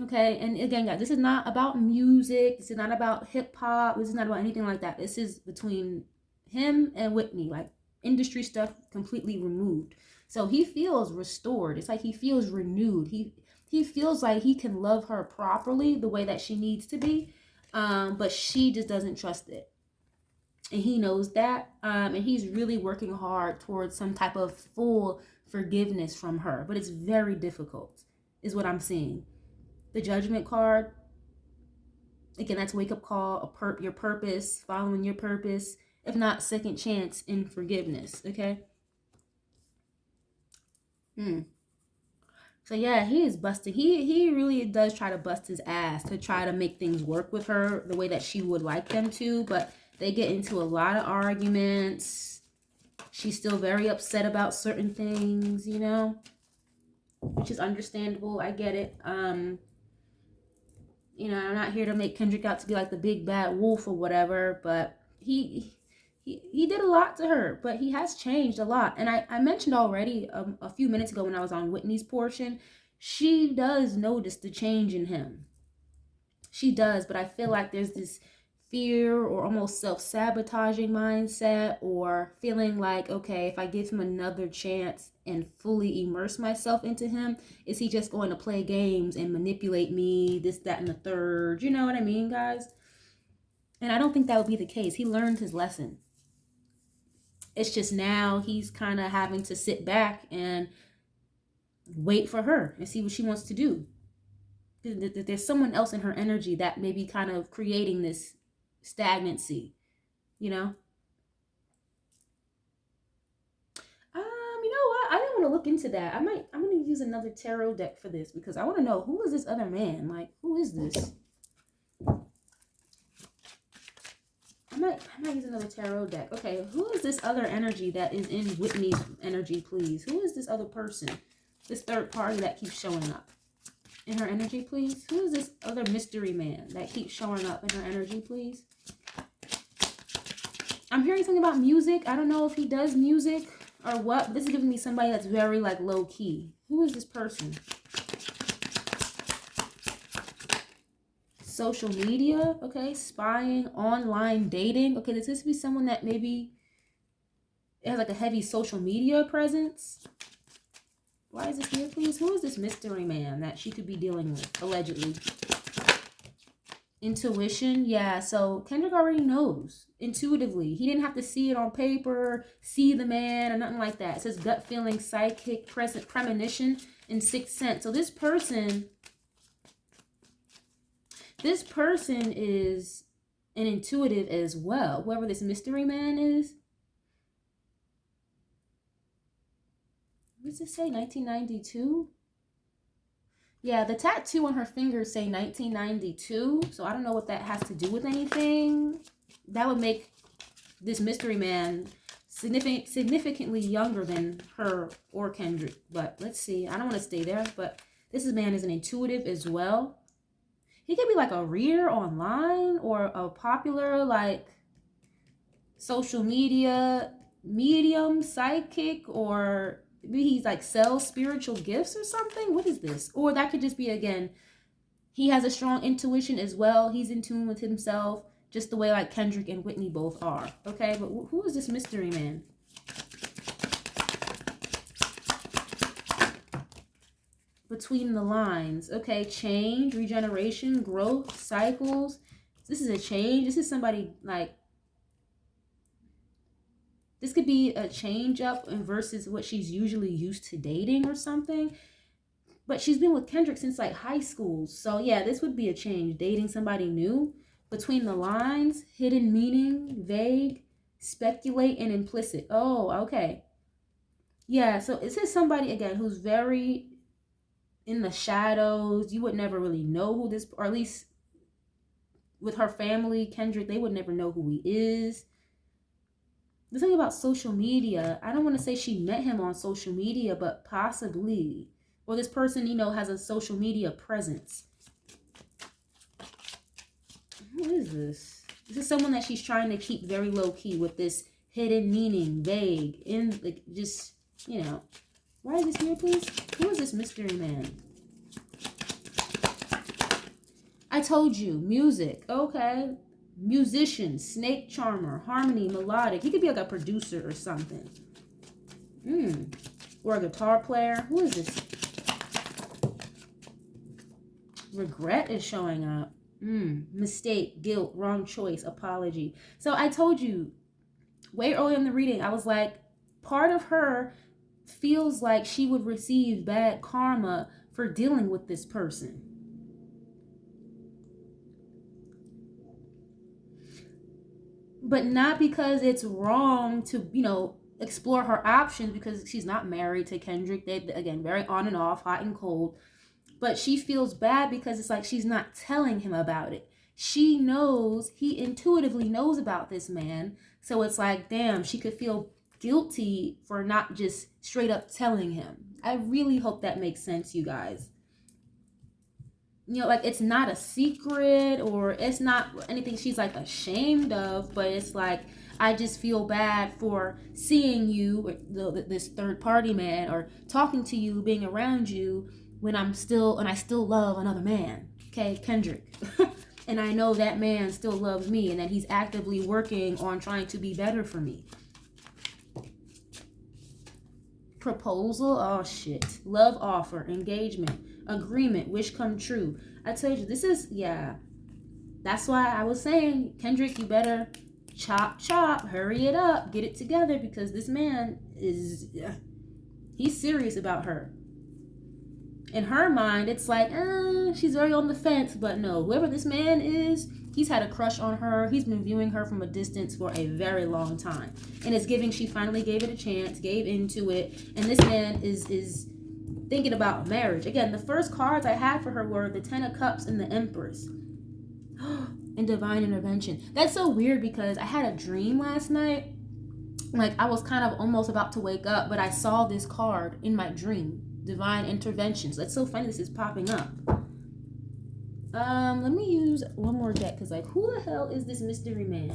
Okay, and again, guys, this is not about music. This is not about hip hop. This is not about anything like that. This is between him and Whitney, like industry stuff completely removed. So he feels restored. It's like he feels renewed. He feels like he can love her properly the way that she needs to be, but she just doesn't trust it, and he knows that. And he's really working hard towards some type of full forgiveness from her, but it's very difficult, is what I'm seeing. The Judgment card, again, that's wake up call, your purpose, following your purpose, if not second chance in forgiveness. Okay. So yeah, he is busting. He really does try to bust his ass to try to make things work with her the way that she would like them to, but they get into a lot of arguments. She's still very upset about certain things, you know, which is understandable. I get it. You know, I'm not here to make Kendrick out to be like the big bad wolf or whatever, but he did a lot to her, but he has changed a lot. And I mentioned already a few minutes ago when I was on Whitney's portion, she does notice the change in him. She does, but I feel like there's this fear or almost self-sabotaging mindset, or feeling like, okay, if I give him another chance and fully immerse myself into him, is he just going to play games and manipulate me, this, that, and the third? You know what I mean, guys? And I don't think that would be the case. He learned his lesson. It's just now he's kind of having to sit back and wait for her and see what she wants to do. There's someone else in her energy that may be kind of creating this stagnancy, you know? You know what? I didn't want to look into that. I'm going to use another tarot deck for this, because I want to know, who is this other man? Like, who is this? I might use another tarot deck. Okay, who is this other energy that is in Whitney's energy, please? Who is this other person? This third party that keeps showing up in her energy, please? Who is this other mystery man that keeps showing up in her energy, please? I'm hearing something about music. I don't know if he does music or what, but this is giving me somebody that's very like low key. Who is this person? Social media, okay, spying, online dating. Okay, this could be someone that maybe has like a heavy social media presence. Why is it here, please? Who is this mystery man that she could be dealing with, allegedly? Intuition, yeah, so Kendrick already knows intuitively. He didn't have to see it on paper, see the man, or nothing like that. It says gut feeling, psychic, present premonition, and sixth sense. So this person is an intuitive as well, whoever this mystery man is. What's this say? 1992? Yeah, the tattoo on her finger say 1992. So I don't know what that has to do with anything. That would make this mystery man significantly younger than her or Kendrick. But let's see. I don't want to stay there. But this man is an intuitive as well. He could be like a reader online or a popular like social media medium, psychic, or maybe he's like sells spiritual gifts or something. What is this? Or that could just be, again, he has a strong intuition as well. He's in tune with himself, just the way like Kendrick and Whitney both are. Okay, but who is this mystery man? Between the lines. Okay, change, regeneration, growth, cycles. This is a change. This is somebody like, this could be a change up versus what she's usually used to dating or something. But she's been with Kendrick since like high school. So yeah, this would be a change. Dating somebody new. Between the lines, hidden meaning, vague, speculate, and implicit. Oh, okay. Yeah, so this is somebody, again, who's very in the shadows. You would never really know who this, or at least with her family, Kendrick, they would never know who he is. The thing about social media, I don't want to say she met him on social media, but possibly. Or this person, you know, has a social media presence. Who is this? This is someone that she's trying to keep very low key with this hidden meaning, vague, in like just, you know. Why is this here, please? Who is this mystery man? I told you, music. Okay. Musician, snake charmer, harmony, melodic. He could be like a producer or something. Or a guitar player. Who is this? Regret is showing up. Mistake, guilt, wrong choice, apology. So I told you way early in the reading, I was like, part of her feels like she would receive bad karma for dealing with this person. But not because it's wrong to, you know, explore her options, because she's not married to Kendrick. They, again, very on and off, hot and cold. But she feels bad because it's like she's not telling him about it. She knows, he intuitively knows about this man. So it's like, damn, she could feel guilty for not just straight up telling him. I really hope that makes sense, you guys. You know, like, it's not a secret or it's not anything she's like ashamed of, but it's like, I just feel bad for seeing you, this third party man, or talking to you, being around you when I still love another man. Okay, Kendrick. And I know that man still loves me and that he's actively working on trying to be better for me. Proposal, oh shit. Love offer, engagement, agreement, wish come true. I told you, this is, yeah. That's why I was saying, Kendrick, you better chop, hurry it up, get it together, because this man is, he's serious about her. In her mind, it's like, she's very on the fence, but no, whoever this man is, he's had a crush on her. He's been viewing her from a distance for a very long time. And it's giving she finally gave it a chance, gave into it. And this man is thinking about marriage. Again, the first cards I had for her were the Ten of Cups and the Empress. And divine intervention. That's so weird because I had a dream last night. Like, I was kind of almost about to wake up, but I saw this card in my dream. Divine interventions. That's so funny this is popping up. Let me use one more deck, because like, who the hell is this mystery man?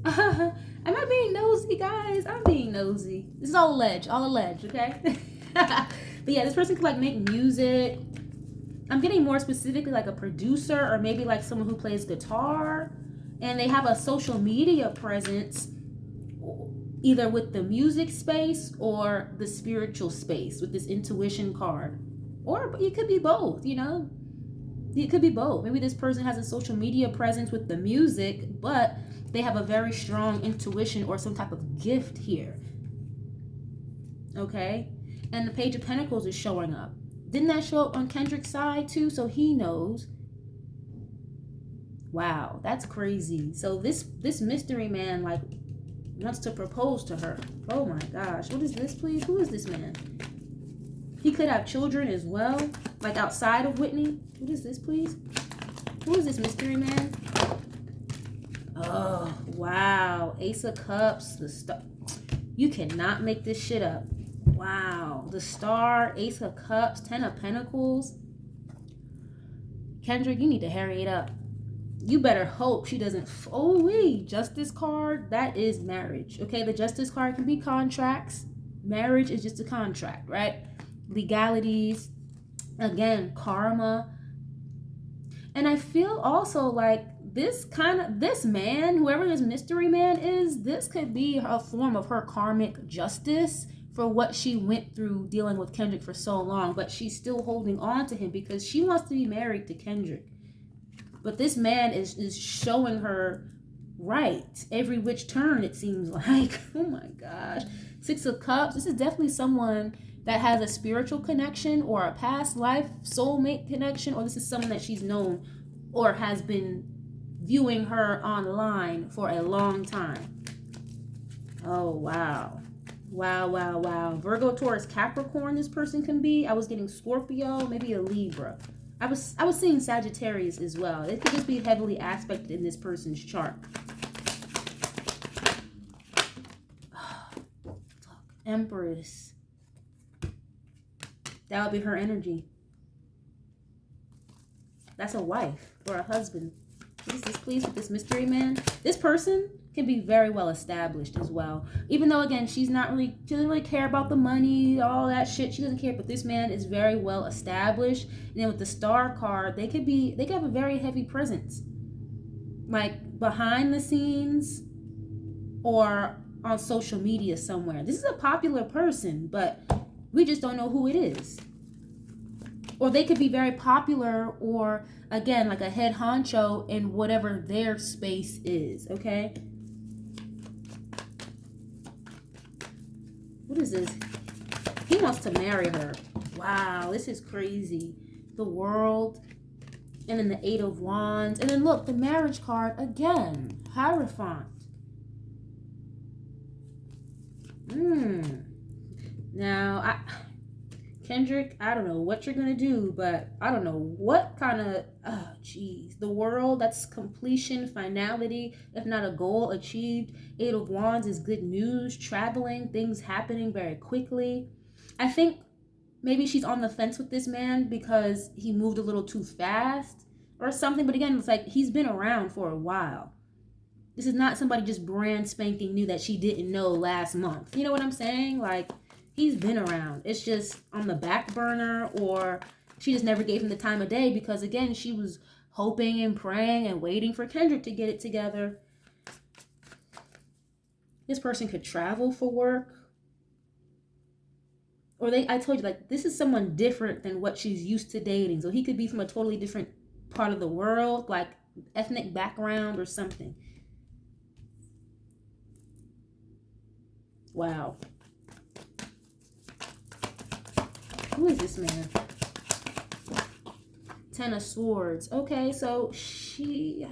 Am I being nosy, guys? I'm being nosy. This is all alleged, okay? But yeah, this person could like make music. I'm getting more specifically like a producer, or maybe like someone who plays guitar, and they have a social media presence, either with the music space or the spiritual space with this intuition card. Or it could be both, you know? It could be both. Maybe this person has a social media presence with the music, but they have a very strong intuition or some type of gift here. Okay? And the Page of Pentacles is showing up. Didn't that show up on Kendrick's side too? So he knows. Wow, that's crazy. So this mystery man, like, wants to propose to her. Oh my gosh. What is this, please? Who is this man? He could have children as well, like outside of Whitney. What is this, please? Who is this mystery man? Oh, wow. Ace of Cups, the star. You cannot make this shit up. Wow. The Star, Ace of Cups, 10 of Pentacles. Kendrick, you need to hurry it up. You better hope she doesn't. Oh, wait. Justice card, that is marriage. Okay, the Justice card can be contracts. Marriage is just a contract, right? Legalities. Again, karma. And I feel also like this man, whoever this mystery man is, this could be a form of her karmic justice for what she went through dealing with Kendrick for so long, but she's still holding on to him because she wants to be married to Kendrick. But this man is showing her right every which turn, it seems like. Oh my gosh. Six of Cups. This is definitely someone that has a spiritual connection or a past life soulmate connection, or this is someone that she's known or has been viewing her online for a long time. Oh, wow. Wow, wow, wow. Virgo, Taurus, Capricorn, this person can be. I was getting Scorpio, maybe a Libra. I was seeing Sagittarius as well. It could just be heavily aspected in this person's chart. Empress. That would be her energy. That's a wife or a husband. What is this, please, with this mystery man? This person can be very well established as well. Even though, again, she doesn't really care about the money, all that shit. She doesn't care, but this man is very well established. And then with the Star card, they could have a very heavy presence. Like behind the scenes or on social media somewhere. This is a popular person, but we just don't know who it is. Or they could be very popular, or again, like a head honcho in whatever their space is, okay? What is this? He wants to marry her. Wow, this is crazy. The World, and then the Eight of Wands. And then look, the marriage card again. Hierophant. Now, Kendrick, I don't know what you're going to do, but I don't know what kind of, the World, that's completion, finality, if not a goal achieved. Eight of Wands is good news, traveling, things happening very quickly. I think maybe she's on the fence with this man because he moved a little too fast or something. But again, it's like he's been around for a while. This is not somebody just brand spanking new that she didn't know last month. You know what I'm saying? Like, he's been around. It's just on the back burner, or she just never gave him the time of day because, again, she was hoping and praying and waiting for Kendrick to get it together. This person could travel for work. Or I told you, like, this is someone different than what she's used to dating. So he could be from a totally different part of the world, like ethnic background or something. Wow. Who is this man? Ten of Swords. Okay, so she's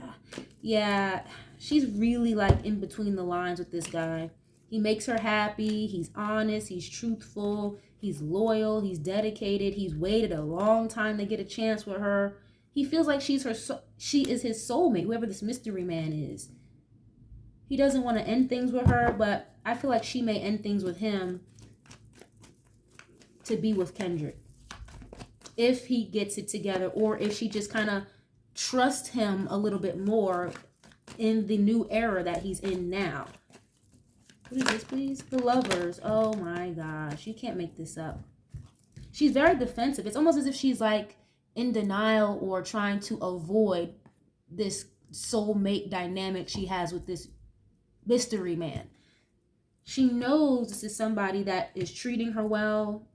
really like in between the lines with this guy. He makes her happy. He's honest. He's truthful. He's loyal. He's dedicated. He's waited a long time to get a chance with her. He feels like she is his soulmate, whoever this mystery man is. He doesn't want to end things with her, but I feel like she may end things with him to be with Kendrick. If he gets it together, or if she just kind of trusts him a little bit more in the new era that he's in now. What is this, please? The Lovers. Oh my gosh. You can't make this up. She's very defensive. It's almost as if she's like in denial or trying to avoid this soulmate dynamic she has with this mystery man. She knows this is somebody that is treating her well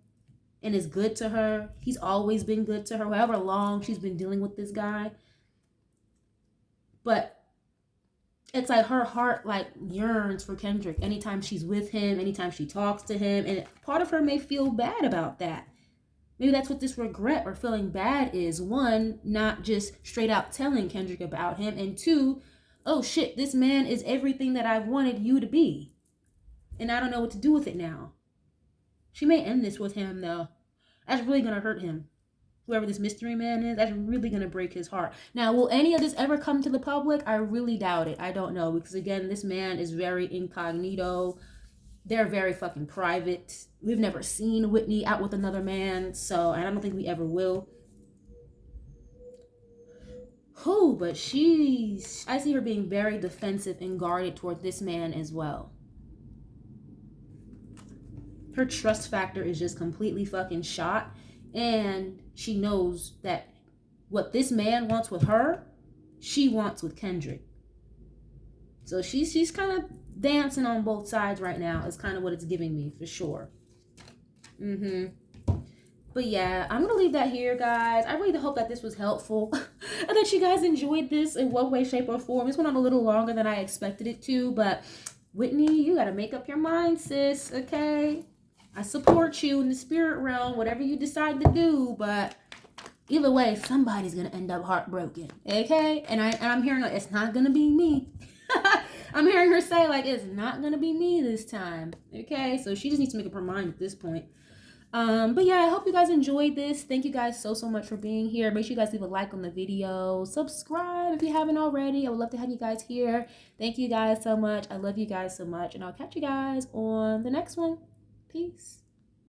and is good to her. He's always been good to her, however long she's been dealing with this guy. But it's like her heart like yearns for Kendrick anytime she's with him, anytime she talks to him. And part of her may feel bad about that. Maybe that's what this regret or feeling bad is. One, not just straight out telling Kendrick about him. And two, oh shit, this man is everything that I've wanted you to be. And I don't know what to do with it now. She may end this with him though. That's really gonna hurt him. Whoever this mystery man is, that's really gonna break his heart. Now, will any of this ever come to the public? I really doubt it. I don't know, because again, this man is very incognito. They're very fucking private. We've never seen Whitney out with another man, so and I don't think we ever will. Who? But I see her being very defensive and guarded toward this man as well. Her trust factor is just completely fucking shot, and she knows that what this man wants with her, she wants with Kendrick. So she's kind of dancing on both sides right now. Is kind of what it's giving me for sure. But yeah, I'm gonna leave that here, guys. I really hope that this was helpful and that you guys enjoyed this in one way, shape, or form. This went on a little longer than I expected it to, but Whitney, you gotta make up your mind, sis. Okay, I support you in the spirit realm, whatever you decide to do, but either way, somebody's gonna end up heartbroken. Okay, and I'm hearing like it's not gonna be me. I'm hearing her say like it's not gonna be me this time. Okay, so she just needs to make up her mind at this point. But yeah, I hope you guys enjoyed this. Thank you guys so much for being here. Make sure you guys leave a like on the video. Subscribe if you haven't already. I would love to have you guys here. Thank you guys so much. I love you guys so much, and I'll catch you guys on the next one. Peace.